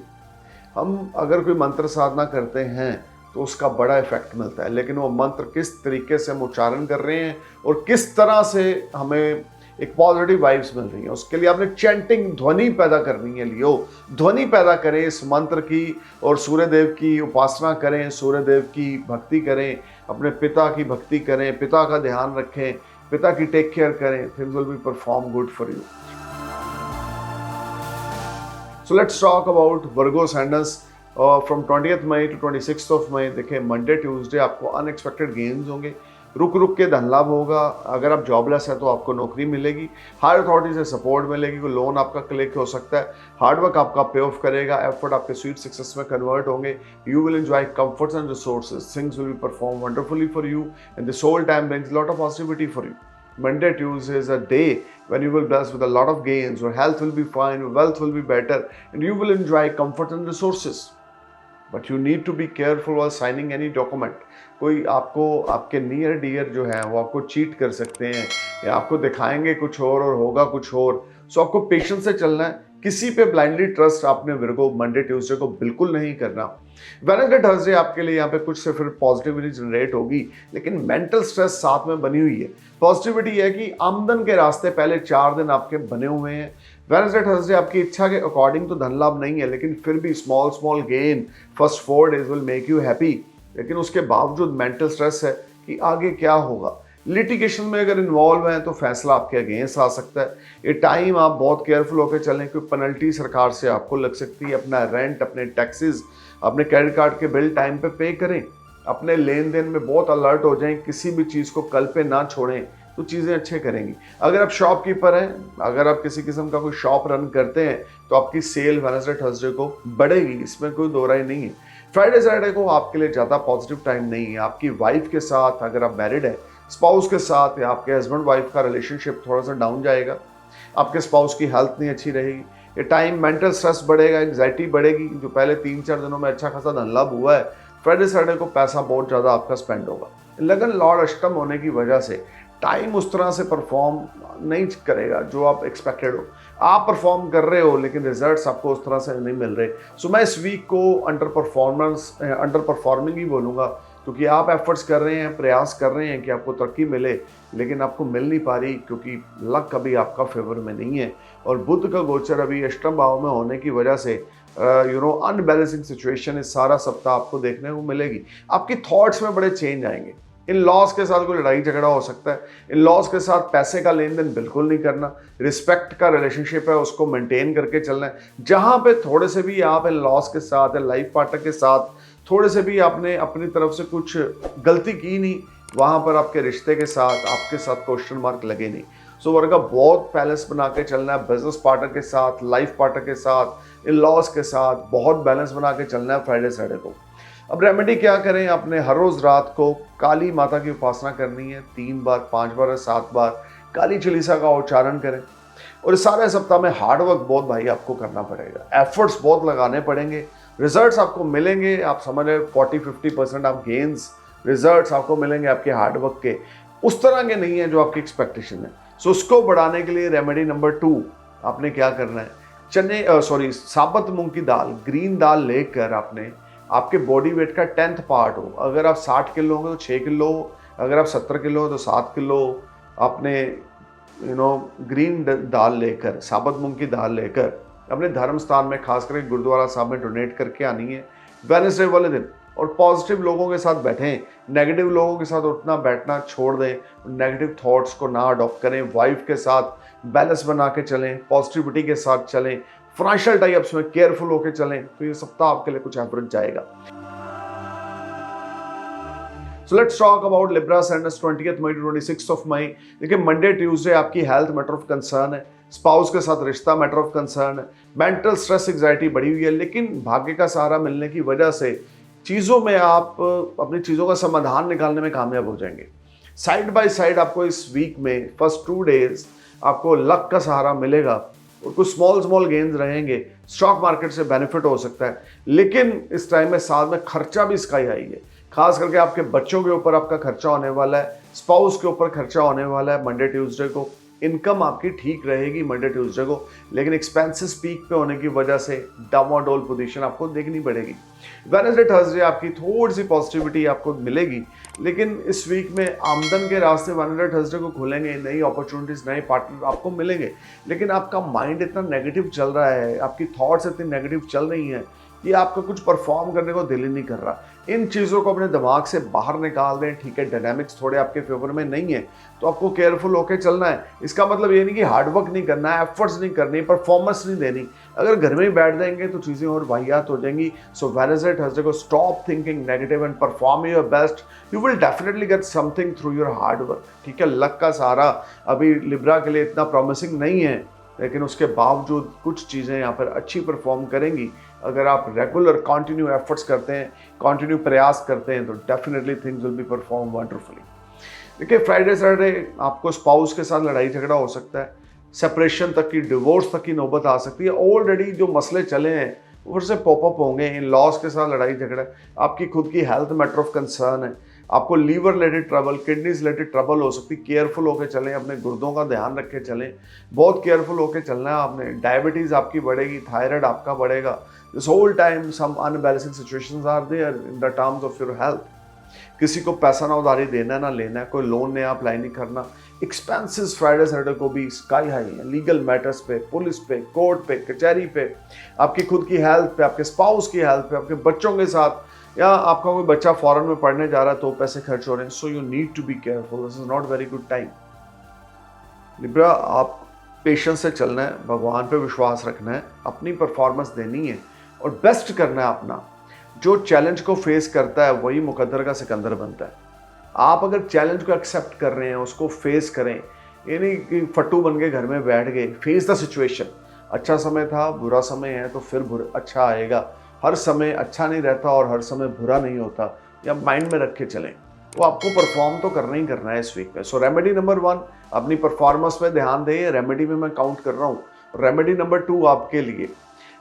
हम अगर कोई मंत्र साधना करते हैं तो उसका बड़ा इफेक्ट मिलता है, लेकिन वो मंत्र किस तरीके से हम उच्चारण कर रहे हैं और किस तरह से हमें एक पॉजिटिव वाइब्स मिल रही है, उसके लिए आपने चैंटिंग ध्वनि पैदा करनी है। लियो ध्वनि पैदा करें इस मंत्र की और सूर्यदेव की उपासना करें, सूर्यदेव की भक्ति करें, अपने पिता की भक्ति करें, पिता का ध्यान रखें, पिता की टेक केयर करें। Things will be perform good for you. So let's talk about Virgo ascendants from 20th May to 26th of May. देखिए मंडे ट्यूसडे आपको अनएक्सपेक्टेड गेन्स होंगे, रुक रुक के धन लाभ होगा। अगर आप जॉबलेस है तो आपको नौकरी मिलेगी, हायर अथॉरिटी से सपोर्ट मिलेगी, कोई लोन आपका क्लिक हो सकता है, हार्डवर्क आपका पे ऑफ करेगा, एफर्ट आपके स्वीट सक्सेस में कन्वर्ट होंगे। You will enjoy comforts and resources, things will be perform wonderfully for you and this whole time brings lot of positivity for you. Monday, Tuesday is a day when you will be blessed with a lot of gains, your health will be fine, your wealth will be better, and you will enjoy comfort and resources. But you need to be careful while signing any document. कोई आपको आपके नियर डियर जो है वो आपको चीट कर सकते हैं या आपको दिखाएंगे कुछ और होगा कुछ और। सो आपको पेशेंस से चलना है, किसी पे ब्लाइंडली ट्रस्ट आपने विर्गो मंडे ट्यूसडे को बिल्कुल नहीं करना। वेडनेसडे थर्सडे आपके लिए यहाँ पे कुछ से फिर पॉजिटिविटी जनरेट होगी, लेकिन मेंटल स्ट्रेस साथ में बनी हुई है। पॉजिटिविटी है कि आमदन के रास्ते पहले 4 दिन आपके बने हुए हैं। वेडनेसडे थर्सडे आपकी इच्छा के अकॉर्डिंग तो धन लाभ नहीं है, लेकिन फिर भी small small gain first 4 days will make you happy. लेकिन उसके बावजूद मेंटल स्ट्रेस है कि आगे क्या होगा। लिटिगेशन में अगर इन्वॉल्व हैं तो फैसला आपके अगेंस्ट आ सकता है। ये टाइम आप बहुत केयरफुल होकर चलें, क्योंकि पेनल्टी सरकार से आपको लग सकती है। अपना रेंट, अपने टैक्सेस, अपने क्रेडिट कार्ड के बिल टाइम पे पे करें, अपने लेन देन में बहुत अलर्ट हो जाएं, किसी भी चीज़ को कल पे ना छोड़ें तो चीज़ें अच्छे करेंगी। अगर आप शॉपकीपर हैं, अगर आप किसी किस्म का कोई शॉप रन करते हैं तो आपकी सेल वेडनेसडे थर्सडे को बढ़ेगी, इसमें कोई दो राय नहीं है। फ्राइडे सैटरडे को आपके लिए ज़्यादा पॉजिटिव टाइम नहीं है। आपकी वाइफ के साथ, अगर आप मैरिड हैं, स्पाउस के साथ या आपके हस्बैंड वाइफ का रिलेशनशिप थोड़ा सा डाउन जाएगा। आपके स्पाउस की हेल्थ नहीं अच्छी रहेगी। ये टाइम मेंटल स्ट्रेस बढ़ेगा, एंग्जाइटी बढ़ेगी। जो पहले 3-4 दिनों में अच्छा खासा धन लाभ हुआ है, फ्राइडे सैटरडे को पैसा बहुत ज़्यादा आपका स्पेंड होगा। लगन लॉर्ड अष्टम होने की वजह से टाइम उस तरह से परफॉर्म नहीं करेगा जो आप एक्सपेक्टेड हो। आप परफॉर्म कर रहे हो लेकिन रिजल्ट्स आपको उस तरह से नहीं मिल रहे। सो मैं इस वीक को अंडर परफॉर्मिंग ही बोलूँगा, क्योंकि आप एफर्ट्स कर रहे हैं, प्रयास कर रहे हैं कि आपको तरक्की मिले, लेकिन आपको मिल नहीं पा रही क्योंकि लक अभी आपका फेवर में नहीं है। और बुध का गोचर अभी अष्टम भाव में होने की वजह से अनबैलेंसिंग सिचुएशन इस सारा सप्ताह आपको देखने को मिलेगी। आपकी थॉट्स में बड़े चेंज आएंगे। इन लॉज के साथ कोई लड़ाई झगड़ा हो सकता है। इन लॉज के साथ पैसे का लेन देन बिल्कुल नहीं करना। रिस्पेक्ट का रिलेशनशिप है उसको मेंटेन करके चलना है। जहाँ पे थोड़े से भी आप इन लॉज के साथ या लाइफ पार्टनर के साथ थोड़े से भी आपने अपनी तरफ से कुछ गलती की नहीं, वहाँ पर आपके रिश्ते के साथ आपके साथ क्वेश्चन मार्क लगे नहीं। सो वर्ग का बहुत बैलेंस बना के चलना है। बिजनेस पार्टनर के साथ, लाइफ पार्टनर के साथ, इन लॉज के साथ बहुत बैलेंस बना के चलना है फ्राइडे सैटरडे को। अब रेमेडी क्या करें? आपने हर रोज़ रात को काली माता की उपासना करनी है। 3 बार, 5 बार या 7 बार काली चालीसा का उच्चारण करें। और इस सारे सप्ताह में हार्डवर्क बहुत भाई आपको करना पड़ेगा, एफर्ट्स बहुत लगाने पड़ेंगे। रिजल्ट्स आपको मिलेंगे, आप समझ रहे 40-50% आप गेन्स रिजल्ट्स आपको मिलेंगे आपके हार्डवर्क के, उस तरह के नहीं है जो आपकी एक्सपेक्टेशन है। सो उसको बढ़ाने के लिए रेमेडी नंबर 2 आपने क्या करना है, साबुत मूंग की दाल, ग्रीन दाल लेकर आपने, आपके बॉडी वेट का 10th पार्ट हो, अगर आप 60 किलो होंगे तो 6 किलो, अगर आप 70 किलो हो तो 7 किलो, आपने ग्रीन दाल लेकर, साबुत मूंग की दाल लेकर अपने धर्म स्थान में, खास करके गुरुद्वारा साहब में डोनेट करके आनी है वेडनेसडे वाले दिन। और पॉजिटिव लोगों के साथ बैठें, नेगेटिव लोगों के साथ उठना बैठना छोड़ दें, नेगेटिव थॉट्स को ना अडॉप्ट करें, वाइफ के साथ बैलेंस बना के चलें, पॉजिटिविटी के साथ चलें, फाइनेंशियल टाइप्स में केयरफुल होकर चलें, तो ये सप्ताह आपके लिए कुछ एवरेज जाएगा। So let's talk about Libra Ascendants 20th May to 26th of May। देखिए मंडे ट्यूसडे आपकी हेल्थ मैटर ऑफ कंसर्न है, स्पाउस के साथ रिश्ता मैटर ऑफ कंसर्न है, मेंटल स्ट्रेस एंग्जाइटी बढ़ी हुई है, लेकिन भाग्य का सहारा मिलने की वजह से चीज़ों में आप अपनी चीज़ों का समाधान निकालने में कामयाब हो जाएंगे। साइड बाय साइड आपको इस वीक में फर्स्ट 2 डेज आपको लक का सहारा मिलेगा और कुछ स्मॉल गेन्स रहेंगे, स्टॉक मार्केट से बेनिफिट हो सकता है, लेकिन इस टाइम में साथ में खर्चा भी स्काई हाई है। खास करके आपके बच्चों के ऊपर आपका खर्चा होने वाला है, स्पाउस के ऊपर खर्चा होने वाला है मंडे ट्यूसडे को। इनकम आपकी ठीक रहेगी मंडे ट्यूसडे को, लेकिन एक्सपेंसेस पीक पे होने की वजह से डामाडोल पोजीशन आपको देखनी पड़ेगी। वेडनेसडे थर्सडे आपकी थोड़ी सी पॉजिटिविटी आपको मिलेगी, लेकिन इस वीक में आमदन के रास्ते वेडनेसडे थर्सडे को खुलेंगे, नई अपॉर्चुनिटीज, नए पार्टनर आपको मिलेंगे, लेकिन आपका माइंड इतना नेगेटिव चल रहा है, आपकी थॉट्स इतनी नेगेटिव चल रही हैं कि आपका कुछ परफॉर्म करने को दिल ही नहीं कर रहा। इन चीज़ों को अपने दिमाग से बाहर निकाल दें, ठीक है। डायनामिक्स थोड़े आपके फेवर में नहीं है तो आपको केयरफुल होकर चलना है। इसका मतलब ये नहीं कि हार्डवर्क नहीं करना है, एफर्ट्स नहीं करनी, परफॉर्मेंस नहीं देनी। अगर घर में ही बैठ जाएंगे तो चीज़ें और वाहियात हो जाएंगी। सो वेडनेसडे थर्सडे को stop thinking negative and perform your best. You will definitely get something through your hard work, ठीक है। लक का सहारा अभी लिब्रा के लिए इतना प्रॉमिसिंग नहीं है, लेकिन उसके बावजूद कुछ चीज़ें यहाँ पर अच्छी परफॉर्म करेंगी। अगर आप रेगुलर कंटिन्यू एफर्ट्स करते हैं, कंटिन्यू प्रयास करते हैं, तो definitely things will be perform wonderfully. देखिए फ्राइडे सैटरडे आपको स्पाउस के साथ लड़ाई झगड़ा हो सकता है, सेपरेशन तक की, डिवोर्स तक की नौबत आ सकती है। ऑलरेडी जो मसले चले हैं वो फिर से पॉपअप होंगे। इन लॉस के साथ लड़ाई झगड़ा, आपकी खुद की हेल्थ मैटर ऑफ कंसर्न है, आपको liver related trouble, kidneys related trouble हो सकती है। केयरफुल होकर चलें, अपने गुर्दों का ध्यान रख के चलें, बहुत केयरफुल होकर चलना है आपने। डायबिटीज़ आपकी बढ़ेगी, थायराइड आपका बढ़ेगा। This whole time some unbalancing situations are there in the terms of your health. किसी को पैसा ना उधारी देना ना लेना है, कोई लोन ने अप्लाई नहीं करना। एक्सपेंसेस फ्राइडे सैटरडे को भी स्काई हाई है, लीगल मैटर्स पे, पुलिस पे, कोर्ट पे, कचहरी पे, आपकी खुद की हेल्थ पे, आपके स्पाउस की हेल्थ पे, आपके बच्चों के साथ, या आपका कोई बच्चा फॉरेन में पढ़ने जा रहा है तो पैसे खर्च हो रहे हैं। So you need to be careful, this is not very good time. Libra, आप पेशेंस से चलना है, भगवान पे विश्वास रखना है, अपनी परफॉर्मेंस देनी है और बेस्ट करना है अपना। जो चैलेंज को फेस करता है वही मुकद्दर का सिकंदर बनता है। आप अगर चैलेंज को एक्सेप्ट कर रहे हैं, उसको फेस करें, ये नहीं कि फट्टू बन के घर में बैठ गए। Face the situation. अच्छा समय था, बुरा समय है तो फिर अच्छा आएगा। हर समय अच्छा नहीं रहता और हर समय बुरा नहीं होता, या माइंड में रख के चलें। वो आपको परफॉर्म तो करना ही करना है इस वीक में। सो रेमेडी नंबर 1, अपनी परफॉर्मेंस पे ध्यान दें। रेमेडी में मैं काउंट कर रहा हूँ। रेमेडी नंबर 2 आपके लिए,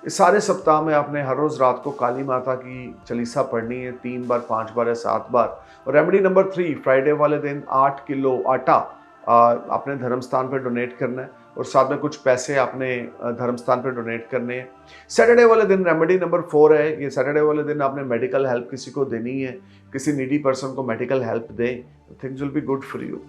इस सारे सप्ताह में आपने हर रोज़ रात को काली माता की चालीसा पढ़नी है, 3 बार, 5 बार या 7 बार। और रेमेडी नंबर 3, फ्राइडे वाले दिन 8 किलो आटा अपने धर्म स्थान पर डोनेट करना है और साथ में कुछ पैसे आपने धर्म स्थान पर डोनेट करने हैं। सैटरडे वाले दिन रेमेडी नंबर 4 है, ये सैटरडे वाले दिन आपने मेडिकल हेल्प किसी को देनी है, किसी नीडी पर्सन को मेडिकल हेल्प दें, things will be good for you.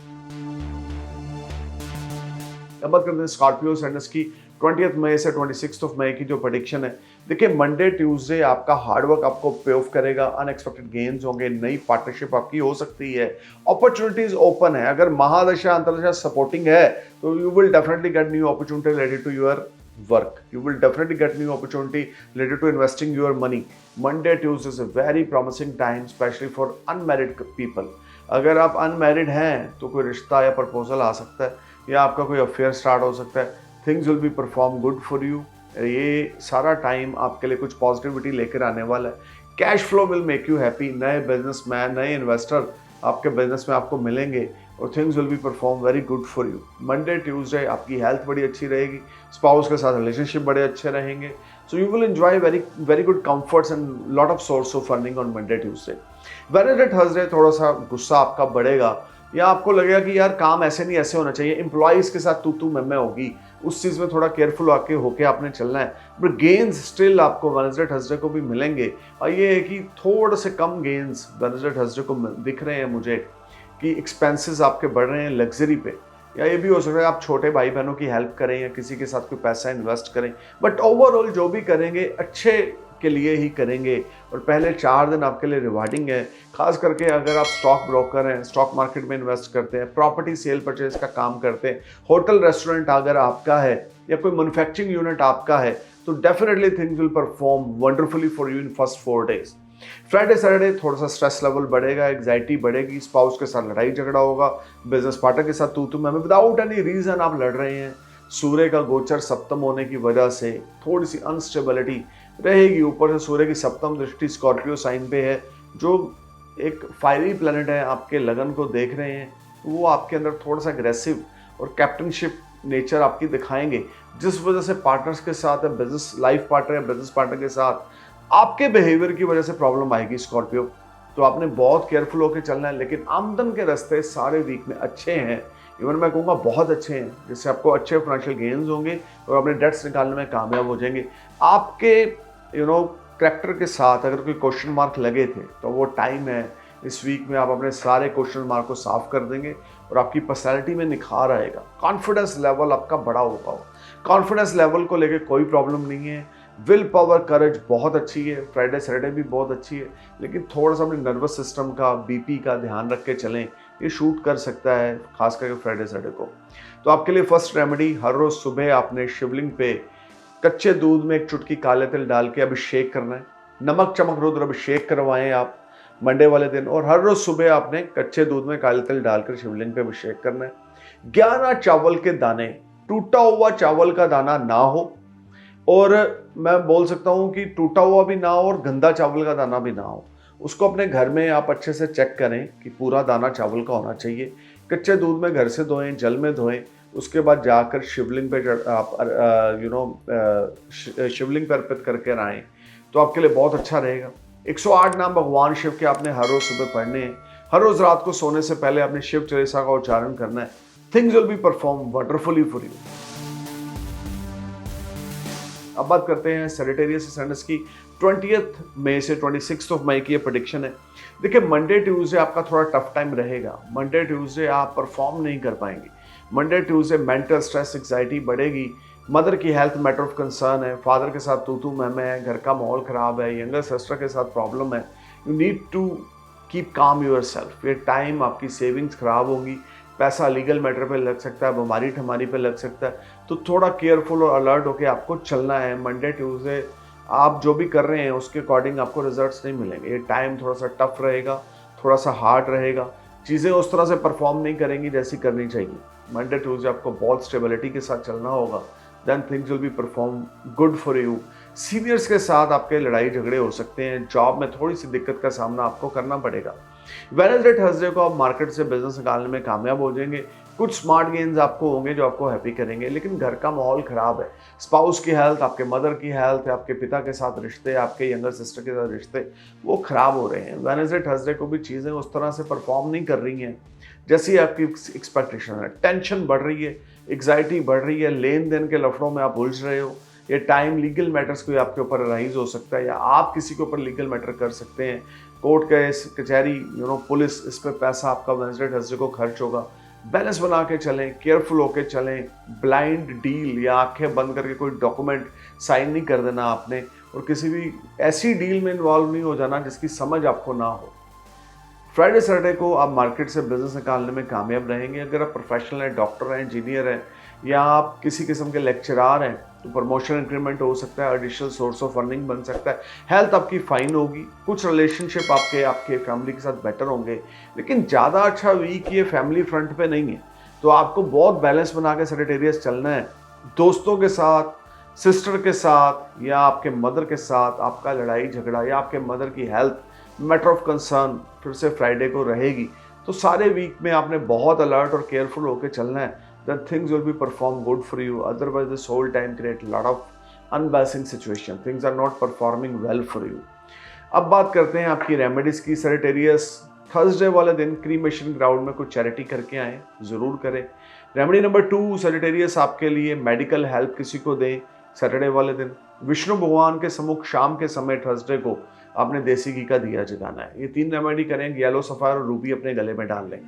अब बात करते हैं स्कॉर्पियो सैंडस की 20th मई से 26th मई की जो प्रेडिक्शन है। देखिए मंडे ट्यूसडे आपका हार्डवर्क आपको पे ऑफ करेगा, अनएक्सपेक्टेड गेन्स होंगे, नई पार्टनरशिप आपकी हो सकती है, अपॉर्चुनिटीज ओपन है। अगर महादशा अंतरदशा सपोर्टिंग है तो you will definitely get new opportunity related to your work, you will definitely get new opportunity related to investing your money. Monday, Tuesday is a very promising time, especially for unmarried people. अगर आप अनमैरिड हैं तो कोई रिश्ता या प्रपोजल आ सकता है, या आपका कोई अफेयर स्टार्ट हो सकता है। Things will be perform good for you. ये सारा टाइम आपके लिए कुछ पॉजिटिविटी लेकर आने वाला है। Cash flow will make you happy. नए बिजनेसमैन, नए इन्वेस्टर आपके बिजनेस में आपको मिलेंगे और things will be perform very good for you. Monday Tuesday आपकी हेल्थ बड़ी अच्छी रहेगी, स्पाउस के साथ रिलेशनशिप बड़े अच्छे रहेंगे। So you will enjoy very good comforts and lot of source of earning on Monday Tuesday. Wednesday Thursday थोड़ा सा गुस्सा आपका बढ़ेगा, या आपको लगेगा कि यार काम ऐसे नहीं ऐसे होना चाहिए, एम्प्लॉइज़ के साथ तू मैं होगी, उस चीज़ में थोड़ा केयरफुल होके आपने चलना है। बट गेन्स स्टिल आपको वेडनेसडे थर्सडे को भी मिलेंगे, और ये है कि थोड़े से कम गेन्स वेडनेसडे थर्सडे को दिख रहे हैं मुझे, कि एक्सपेंसेस आपके बढ़ रहे हैं लग्जरी पे, या ये भी हो सकता है आप छोटे भाई बहनों की हेल्प करें या किसी के साथ कोई पैसा इन्वेस्ट करें। बट ओवरऑल जो भी करेंगे अच्छे के लिए ही करेंगे, और पहले 4 दिन आपके लिए रिवार्डिंग है। खास करके अगर आप स्टॉक ब्रोकर हैं, स्टॉक मार्केट में इन्वेस्ट करते हैं, प्रॉपर्टी सेल परचेज का काम करते हैं, होटल रेस्टोरेंट अगर आपका है, या कोई मैन्युफैक्चरिंग यूनिट आपका है, तो definitely things will perform wonderfully for you in first 4 days. Friday Saturday थोड़ा सा स्ट्रेस लेवल बढ़ेगा, एग्जाइटी बढ़ेगी, स्पाउस के साथ लड़ाई झगड़ा होगा, बिजनेस पार्टनर के साथ तू मैं विदाउट एनी रीजन आप लड़ रहे हैं। सूर्य का गोचर सप्तम होने की वजह से थोड़ी सी अनस्टेबिलिटी रहेगी। ऊपर से सूर्य की सप्तम दृष्टि स्कॉर्पियो साइन पे है, जो एक फायरी प्लैनेट है, आपके लगन को देख रहे हैं, वो आपके अंदर थोड़ा सा अग्रेसिव और कैप्टनशिप नेचर आपकी दिखाएंगे, जिस वजह से पार्टनर्स के साथ, बिजनेस लाइफ पार्टनर या बिजनेस पार्टनर के साथ आपके बिहेवियर की वजह से प्रॉब्लम आएगी स्कॉर्पियो। तो आपने बहुत केयरफुल होकर चलना है। लेकिन आमदन के रास्ते सारे वीक में अच्छे हैं, इवन मैं कहूँगा बहुत अच्छे हैं, जिससे आपको अच्छे फाइनेंशियल गेन्स होंगे और अपने डेट्स निकालने में कामयाब हो जाएंगे। आपके कैरेक्टर के साथ अगर कोई क्वेश्चन मार्क लगे थे, तो वो टाइम है इस वीक में आप अपने सारे क्वेश्चन मार्क को साफ कर देंगे और आपकी पर्सनैलिटी में निखार आएगा। कॉन्फिडेंस लेवल आपका बड़ा होगा। कॉन्फिडेंस लेवल को लेकर कोई प्रॉब्लम नहीं है। विल पावर, करेज बहुत अच्छी है। फ्राइडे सैटरडे भी बहुत अच्छी है, लेकिन थोड़ा सा अपने नर्वस सिस्टम का, बीपी का ध्यान रख के चलें, ये शूट कर सकता है खास करके फ्राइडे सैटरडे को। तो आपके लिए फर्स्ट रेमेडी, हर रोज़ सुबह आपने शिवलिंग पे कच्चे दूध में एक चुटकी काले तिल डाल के अभिषेक करना है। नमक चमक रुद्र अभिषेक करवाएं आप मंडे वाले दिन, और हर रोज़ सुबह आपने कच्चे दूध में काले तिल डालकर शिवलिंग पे अभिषेक करना है। 11 चावल के दाने, टूटा हुआ चावल का दाना ना हो, और मैं बोल सकता हूँ कि टूटा हुआ भी ना हो और गंदा चावल का दाना भी ना हो। उसको अपने घर में आप अच्छे से चेक करें कि पूरा दाना चावल का होना चाहिए। कच्चे दूध में घर से धोएं, जल में धोएं, उसके बाद जाकर शिवलिंग पे आप शिवलिंग पे अर्पित करके आएँ, तो आपके लिए बहुत अच्छा रहेगा। 108 नाम भगवान शिव के आपने हर रोज़ सुबह पढ़ने हैं। हर रोज़ रात को सोने से पहले आपने शिव चालीसा का उच्चारण करना है। Things will be perform wonderfully for you. अब बात करते हैं सैजिटेरियस असेंडेंस की। 20 मई से 26 मई की ये प्रेडिक्शन है। देखिए, मंडे ट्यूसडे आपका थोड़ा टफ टाइम रहेगा। मंडे ट्यूसडे आप परफॉर्म नहीं कर पाएंगे। Monday Tuesday mental stress, anxiety बढ़ेगी। मदर की हेल्थ मैटर ऑफ कंसर्न है। फादर के साथ तू मैं है, घर का माहौल ख़राब है, यंगर सिस्टर के साथ प्रॉब्लम है। You need to keep calm yourself. ये टाइम आपकी सेविंग्स ख़राब होंगी, पैसा लीगल मैटर पे लग सकता है, बीमारी ठमारी पे लग सकता है। तो थोड़ा केयरफुल और अलर्ट होकर आपको चलना है। मंडे ट्यूसडे आप जो भी कर रहे हैं उसके अकॉर्डिंग आपको रिजल्ट्स नहीं मिलेंगे। ये टाइम थोड़ा सा टफ रहेगा, थोड़ा सा हार्ड रहेगा। चीज़ें उस तरह से परफॉर्म नहीं करेंगी जैसी करनी चाहिए। मंडे ट्यूसडे आपको बहुत स्टेबिलिटी के साथ चलना होगा। Then things will be perform good for you. Seniors के साथ आपके लड़ाई झगड़े हो सकते हैं। जॉब में थोड़ी सी दिक्कत का सामना आपको करना पड़ेगा। वेडनेसडे थर्सडे को आप मार्केट से बिजनेस निकालने में कामयाब हो जाएंगे। कुछ स्मार्ट गेन्स आपको होंगे जो आपको हैप्पी करेंगे, लेकिन घर का माहौल ख़राब है। स्पाउस की हेल्थ, आपके मदर की हेल्थ, आपके पिता के साथ रिश्ते, आपके यंगर सिस्टर के साथ रिश्ते, वो ख़राब हो रहे हैं। वेडनेसडे थर्सडे को भी चीज़ें उस तरह से परफॉर्म नहीं कर रही हैं जैसी आपकी एक्सपेक्टेशन है। टेंशन बढ़ रही है, एग्जाइटी बढ़ रही है, लेन देन के लफड़ों में आप उलझ रहे हो। ये टाइम लीगल मैटर्स कोई आपके ऊपर राइज हो सकता है, या आप किसी के ऊपर लीगल मैटर कर सकते हैं। कोर्ट केस, कचहरी, पुलिस, इस पर पैसा आपका वेडनेसडे थर्सडे को खर्च होगा। बैलेंस बना के चलें, केयरफुल होके चलें। ब्लाइंड डील या आंखें बंद करके कोई डॉक्यूमेंट साइन नहीं कर देना आपने, और किसी भी ऐसी डील में इन्वॉल्व नहीं हो जाना जिसकी समझ आपको ना हो। फ्राइडे सैटरडे को आप मार्केट से बिजनेस निकालने में कामयाब रहेंगे। अगर आप प्रोफेशनल हैं, डॉक्टर हैं, इंजीनियर हैं, या आप किसी किस्म के लेक्चरार हैं, तो प्रमोशन इंक्रीमेंट हो सकता है, एडिशनल सोर्स ऑफ अर्निंग बन सकता है। हेल्थ आपकी फाइन होगी। कुछ रिलेशनशिप आपके फैमिली के साथ बेटर होंगे, लेकिन ज़्यादा अच्छा वीक ये फैमिली फ्रंट पे नहीं है। तो आपको बहुत बैलेंस बना के सैजिटेरियस चलना है। दोस्तों के साथ, सिस्टर के साथ, या आपके मदर के साथ आपका लड़ाई झगड़ा, या आपके मदर की हेल्थ मैटर ऑफ कंसर्न फिर से फ्राइडे को रहेगी। तो सारे वीक में आपने बहुत अलर्ट और केयरफुल होकर चलना है। Then things will be performed good for you. Otherwise, this whole time create a lot of unbalancing situation. Things are not performing well for you. अब बात करते हैं आपकी रेमेडीज की। सैजिटेरियस थर्सडे वाले दिन क्रीमेशन ग्राउंड में कुछ चैरिटी करके आए, ज़रूर करें। रेमेडी नंबर 2 सजिटेरियस आपके लिए मेडिकल हेल्प किसी को दें सैटरडे वाले दिन। विष्णु भगवान के सम्मुख शाम के समय थर्सडे को आपने देसी घी का दिया जगाना है। ये 3 रेमेडी करें, येलो सफायर और रूबी अपने गले में डाल लें।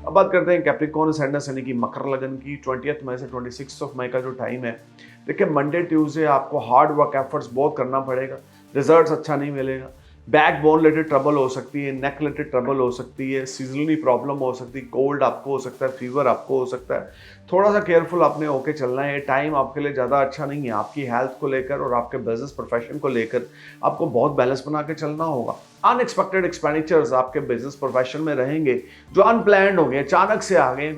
अब बात करते हैं कैप्रिकॉर्न अससेंडेंट यानी कि मकर लगन की। 20 मई से 26 मई का जो टाइम है, देखिए मंडे ट्यूसडे आपको हार्ड वर्क एफर्ट्स बहुत करना पड़ेगा, रिजल्ट्स अच्छा नहीं मिलेगा। बैक बोन रिलेटेड ट्रबल हो सकती है, नेक रिलेटेड ट्रबल हो सकती है, सीजनली प्रॉब्लम हो सकती है, कोल्ड आपको हो सकता है, फीवर आपको हो सकता है। थोड़ा सा केयरफुल आपने होके चलना है। ये टाइम आपके लिए ज़्यादा अच्छा नहीं है। आपकी हेल्थ को लेकर और आपके बिजनेस प्रोफेशन को लेकर आपको बहुत बैलेंस बना के चलना होगा। अनएक्सपेक्टेड एक्सपेंडिचर्स आपके बिजनेस प्रोफेशन में रहेंगे जो अनप्लैंड होंगे, अचानक से आ गए,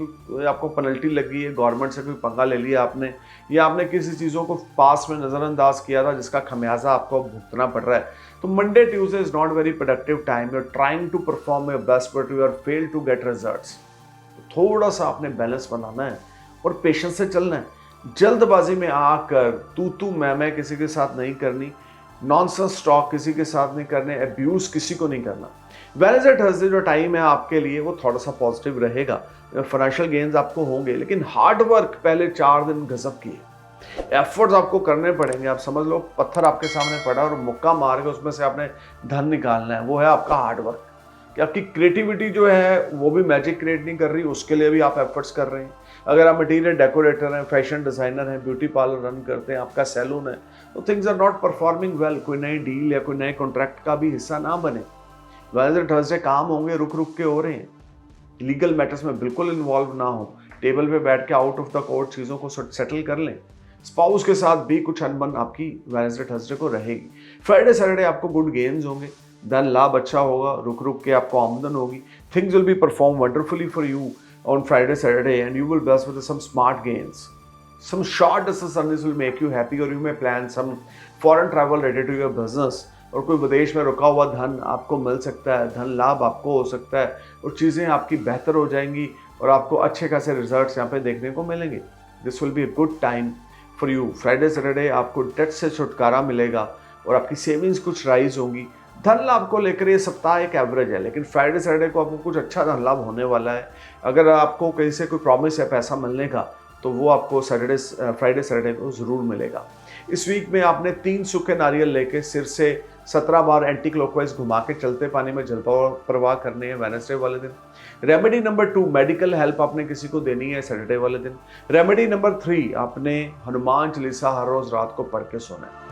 आपको पेनल्टी लगी है, गवर्नमेंट से कोई पंगा ले लिया आपने, या आपने किसी चीज़ों को पास में नज़रअंदाज किया था जिसका खमियाजा आपको भुगतना पड़ रहा है। तो Monday Tuesday is not very productive time. You are trying to perform your best but you are fail to get results. थोड़ा सा आपने बैलेंस बनाना है और पेशेंस से चलना है। जल्दबाजी में आकर तू मैं किसी के साथ नहीं करनी, नॉनसेंस टॉक किसी के साथ नहीं करने, अब्यूज किसी को नहीं करना। वेडनेसडे थर्सडे जो टाइम है आपके लिए वो थोड़ा सा पॉजिटिव रहेगा, फाइनेंशियल गेन्स आपको होंगे, लेकिन हार्ड वर्क पहले 4 दिन गजब किए, एफर्ट्स आपको करने पड़ेंगे। आप समझ लो पत्थर आपके सामने पड़ा और मुक्का मार के उसमें से आपने धन निकालना है, वो है आपका हार्ड वर्क। कि आपकी क्रिएटिविटी जो है वो भी मैजिक क्रिएट नहीं कर रही, उसके लिए भी आप एफर्ट्स कर रहे हैं। अगर आप मटीरियल डेकोरेटर हैं, फैशन डिज़ाइनर हैं, ब्यूटी पार्लर रन करते हैं, आपका सैलून है, तो things are not performing well. कोई नई डील या कोई नए कॉन्ट्रैक्ट का भी हिस्सा ना बने। वेडनेसडे थर्सडे काम होंगे, रुक के हो रहे हैं। लीगल मैटर्स में बिल्कुल इन्वॉल्व ना हो, टेबल पे बैठ के आउट ऑफ द कोर्ट चीज़ों को सेटल कर लें। स्पाउस के साथ भी कुछ अनबन आपकी वेडनेसडे थर्सडे को रहेगी। फ्राइडे सैटरडे आपको गुड गेन्स होंगे, धन लाभ अच्छा होगा, रुक के आपको आमदन होगी। Things will be perform wonderfully for you on Friday, Saturday, and you will bless with some smart gains. Some short distance earnings will make you happy, or you may plan some foreign travel related to your business. और कोई विदेश में रुका हुआ धन आपको मिल सकता है, धन लाभ आपको हो सकता है और चीज़ें आपकी बेहतर हो जाएंगी और आपको अच्छे खासे रिजल्ट्स यहाँ पे देखने को मिलेंगे। This will be a good time for you. Friday Saturday आपको डेट से छुटकारा मिलेगा और आपकी सेविंग्स कुछ राइज होंगी। धन लाभ को लेकर ये सप्ताह एक एवरेज है, लेकिन फ्राइडे सैटरडे को आपको कुछ अच्छा धन लाभ होने वाला है। अगर आपको कहीं से कोई प्रॉमिस है पैसा मिलने का, तो वो आपको फ्राइडे सैटरडे को ज़रूर मिलेगा। इस वीक में आपने 3 सूखे नारियल लेके सिर से 17 बार एंटी क्लॉकवाइज घुमा के चलते पानी में जल प्रवाह करने हैं वेडनेसडे वाले दिन। रेमेडी नंबर 2 मेडिकल हेल्प आपने किसी को देनी है सैटरडे वाले दिन। रेमेडी नंबर 3 आपने हनुमान चालीसा हर रोज़ रात को पढ़ के सोना है।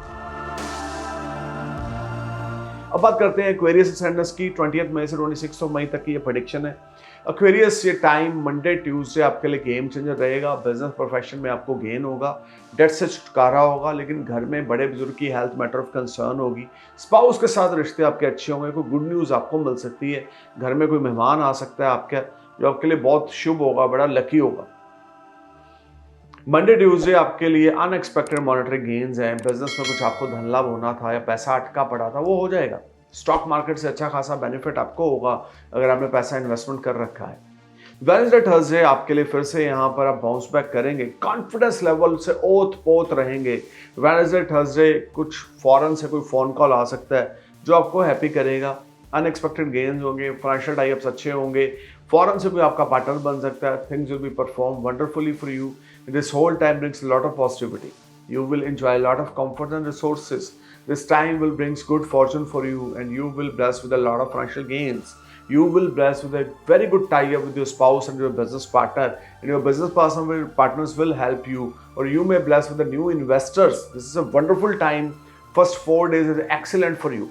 अब बात करते हैं एक्वेरियस अससेंडेंट्स की। 20 मई से 26 मई तक की ये प्रेडिक्शन है। एक्वेरियस ये टाइम मंडे ट्यूसडे आपके लिए गेम चेंजर रहेगा। बिजनेस प्रोफेशन में आपको गेन होगा, डेट से छुटकारा होगा, लेकिन घर में बड़े बुजुर्ग की हेल्थ मैटर ऑफ कंसर्न होगी। स्पाउस के साथ रिश्ते आपके अच्छे होंगे, कोई गुड न्यूज़ आपको मिल सकती है। घर में कोई मेहमान आ सकता है आपका, जो आपके लिए बहुत शुभ होगा, बड़ा लकी होगा। मंडे ट्यूसडे आपके लिए अनएक्सपेक्टेड मॉनेटरी गेन्स हैं। बिजनेस में कुछ आपको धन लाभ होना था या पैसा अटका पड़ा था, वो हो जाएगा। स्टॉक मार्केट से अच्छा खासा बेनिफिट आपको होगा अगर आपने पैसा इन्वेस्टमेंट कर रखा है। वेडनेसडे थर्सडे आपके लिए फिर से यहाँ पर आप बाउंस बैक करेंगे, कॉन्फिडेंस लेवल से ओत पोत रहेंगे। वेडनेसडे थर्सडे कुछ फॉरेन से कोई फ़ोन कॉल आ सकता है जो आपको हैप्पी करेगा। अनएक्सपेक्टेड गेन्स होंगे, फाइनेंशियल टाइप्स अच्छे होंगे, फॉरेन से कोई आपका पार्टनर बन सकता है। Things will be perform wonderfully for you. This whole time brings a lot of positivity. You will enjoy a lot of comfort and resources. This time will brings good fortune for you, and you will bless with a lot of financial gains. You will bless with a very good tie-up with your spouse and your business partner, and your business partners will help you, or you may bless with the new investors. This is a wonderful time. First 4 days is excellent for you.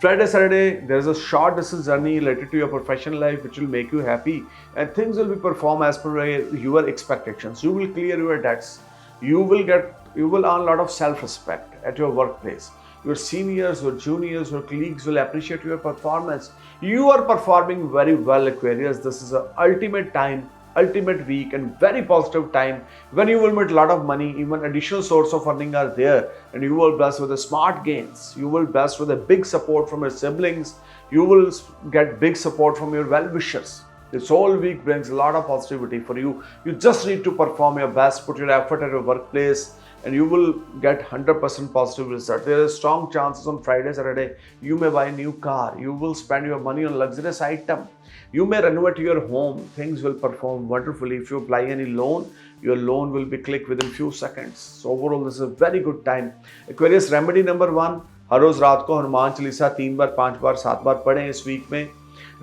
Friday, Saturday, there is a short distance journey related to your professional life which will make you happy, and things will be performed as per your expectations. You will clear your debts. You will earn a lot of self-respect at your workplace. Your seniors, your juniors, your colleagues will appreciate your performance. You are performing very well, Aquarius. This is an ultimate time, ultimate week, and very positive time when you will make a lot of money. Even additional source of earning are there, and you will bless with the smart gains. You will bless with a big support from your siblings. You will get big support from your well-wishers. This whole week brings a lot of positivity for you. You just need to perform your best, put your effort at your workplace, and you will get 100% positive result. There are strong chances on Friday, Saturday, you may buy a new car, you will spend your money on luxurious item, you may renovate your home, things will perform wonderfully. If you apply any loan, your loan will be clicked within few seconds. So overall, this is a very good time. Aquarius, remedy number 1, हर रोज रात को हनुमान चालीसा 3 बार 5 बार 7 बार पढ़ें इस वीक में।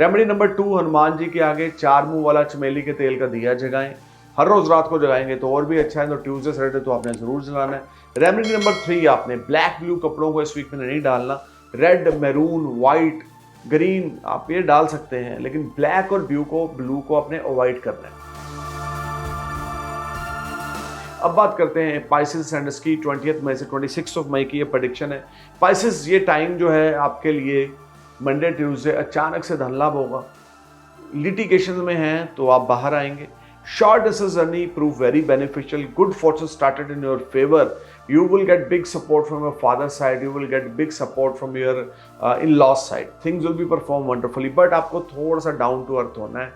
रेमेडी नंबर 2, हनुमान जी के आगे 4 मुंह वाला चमेली के तेल का दिया जगाएं। हर रोज रात को जगाएंगे तो और भी अच्छा है, तो ट्यूसडे सैटरडे तो आपने जरूर जलाना है। रेमेडी नंबर 3, आपने ब्लैक ब्लू कपड़ों को इस वीक में नहीं डालना। रेड, मैरून, वाइट, ग्रीन आप ये डाल सकते हैं, लेकिन ब्लैक और ब्लू को आपने अवॉइड करना है। अब बात करते हैं पाइसेस एंडर्स की। 20 मई से 26 मई की ये प्रेडिक्शन है। पाइसेस, ये टाइम जो है आपके लिए मंडे ट्यूसडे अचानक से धन लाभ होगा। लिटिगेशन में हैं तो आप बाहर आएंगे। Short distance journey prove very beneficial. Good Fortune started in your favour. You will get big support from your father's side. You will get big support from your in-laws side. Things will be performed wonderfully. But आपको थोड़ा सा down to earth होना है,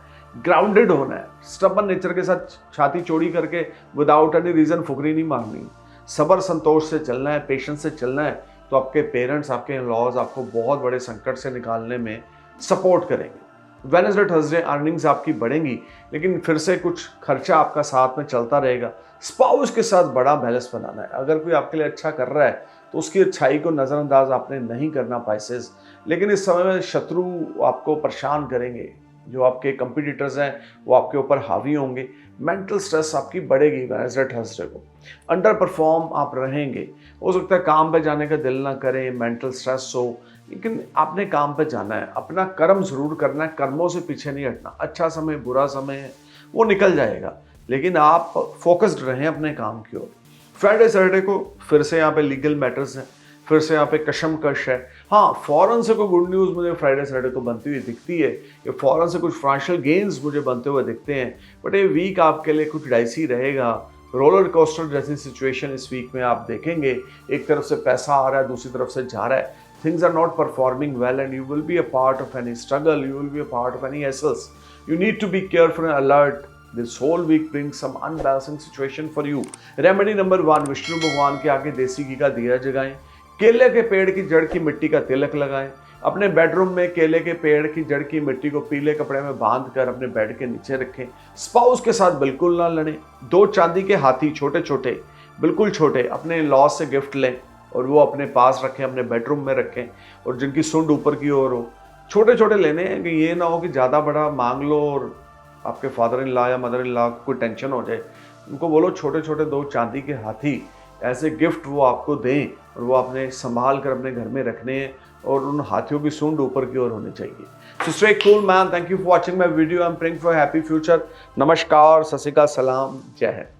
grounded होना है। stubborn nature के साथ छाती चौड़ी करके without any reason फुकरी नहीं मारनी। सबर संतोष से चलना है, पेशेंस से चलना है, तो आपके पेरेंट्स, आपके इन-लॉज आपको बहुत बड़े संकट से निकालने में सपोर्ट करेंगे। वेडनेसडे थर्सडे अर्निंग्स आपकी बढ़ेंगी, लेकिन फिर से कुछ खर्चा आपका साथ में चलता रहेगा। स्पाउस के साथ बड़ा बैलेंस बनाना है। अगर कोई आपके लिए अच्छा कर रहा है तो उसकी अच्छाई को नज़रअंदाज आपने नहीं करना पाइसेस। लेकिन इस समय में शत्रु आपको परेशान करेंगे, जो आपके कंपटीटर्स हैं वो आपके ऊपर हावी होंगे। मेंटल स्ट्रेस आपकी बढ़ेगी वेडनेसडे थर्सडे को। अंडर परफॉर्म आप रहेंगे। हो सकता है काम पे जाने का दिल ना करे, मेंटल स्ट्रेस हो, लेकिन आपने काम पे जाना है, अपना कर्म जरूर करना है, कर्मों से पीछे नहीं हटना। अच्छा समय, बुरा समय है, वो निकल जाएगा, लेकिन आप फोकस्ड रहें अपने काम की ओर। फ्राइडे सैटरडे को फिर से यहाँ पे लीगल मैटर्स हैं, फिर से यहाँ पे कशमकश है। हाँ, फॉरेन से कोई गुड न्यूज़ मुझे फ्राइडे सैटरडे को बनती हुई दिखती है, कि फॉरेन से कुछ फाइनेंशियल गेन्स मुझे बनते हुए दिखते हैं। बट ये वीक आपके लिए कुछ डाइसी रहेगा। रोलर कोस्टर जैसी सिचुएशन इस वीक में आप देखेंगे। एक तरफ से पैसा आ रहा है, दूसरी तरफ से जा रहा है। Things are not performing well and you will be a part of any struggle, you will be a part of any hassles. You need to be careful and alert. This whole week brings some unbalancing situation for you. Remedy number 1, Vishnu भगवान के आगे देसी घी का दिया जगाएं। केले के पेड़ की जड़ की मिट्टी का तिलक लगाएं। अपने बेडरूम में केले के पेड़ की जड़ की मिट्टी को पीले कपड़े में बांध कर अपने बेड के नीचे रखें। स्पाउस के साथ बिल्कुल ना लड़ें। 2 चांदी के हाथी, छोटे छोटे, बिल्कुल छोटे, अपने लॉस से गिफ्ट लें और वो अपने पास रखें, अपने बेडरूम में रखें, और जिनकी सुंड ऊपर की ओर हो। छोटे छोटे लेने हैं, कि ये ना हो कि ज़्यादा बड़ा मांग लो और आपके फादर इन लॉ या मदर इन लॉ को कोई टेंशन हो जाए। उनको बोलो छोटे छोटे 2 चांदी के हाथी ऐसे गिफ्ट वो आपको दें, और वो अपने संभाल कर अपने घर में रखने हैं, और उन हाथियों की सूंड ऊपर की ओर होनी चाहिए। So stay cool man, thank you for watching my video. I am praying for happy future. नमस्कार, सत श्री अकाल, सलाम, जय हिंद।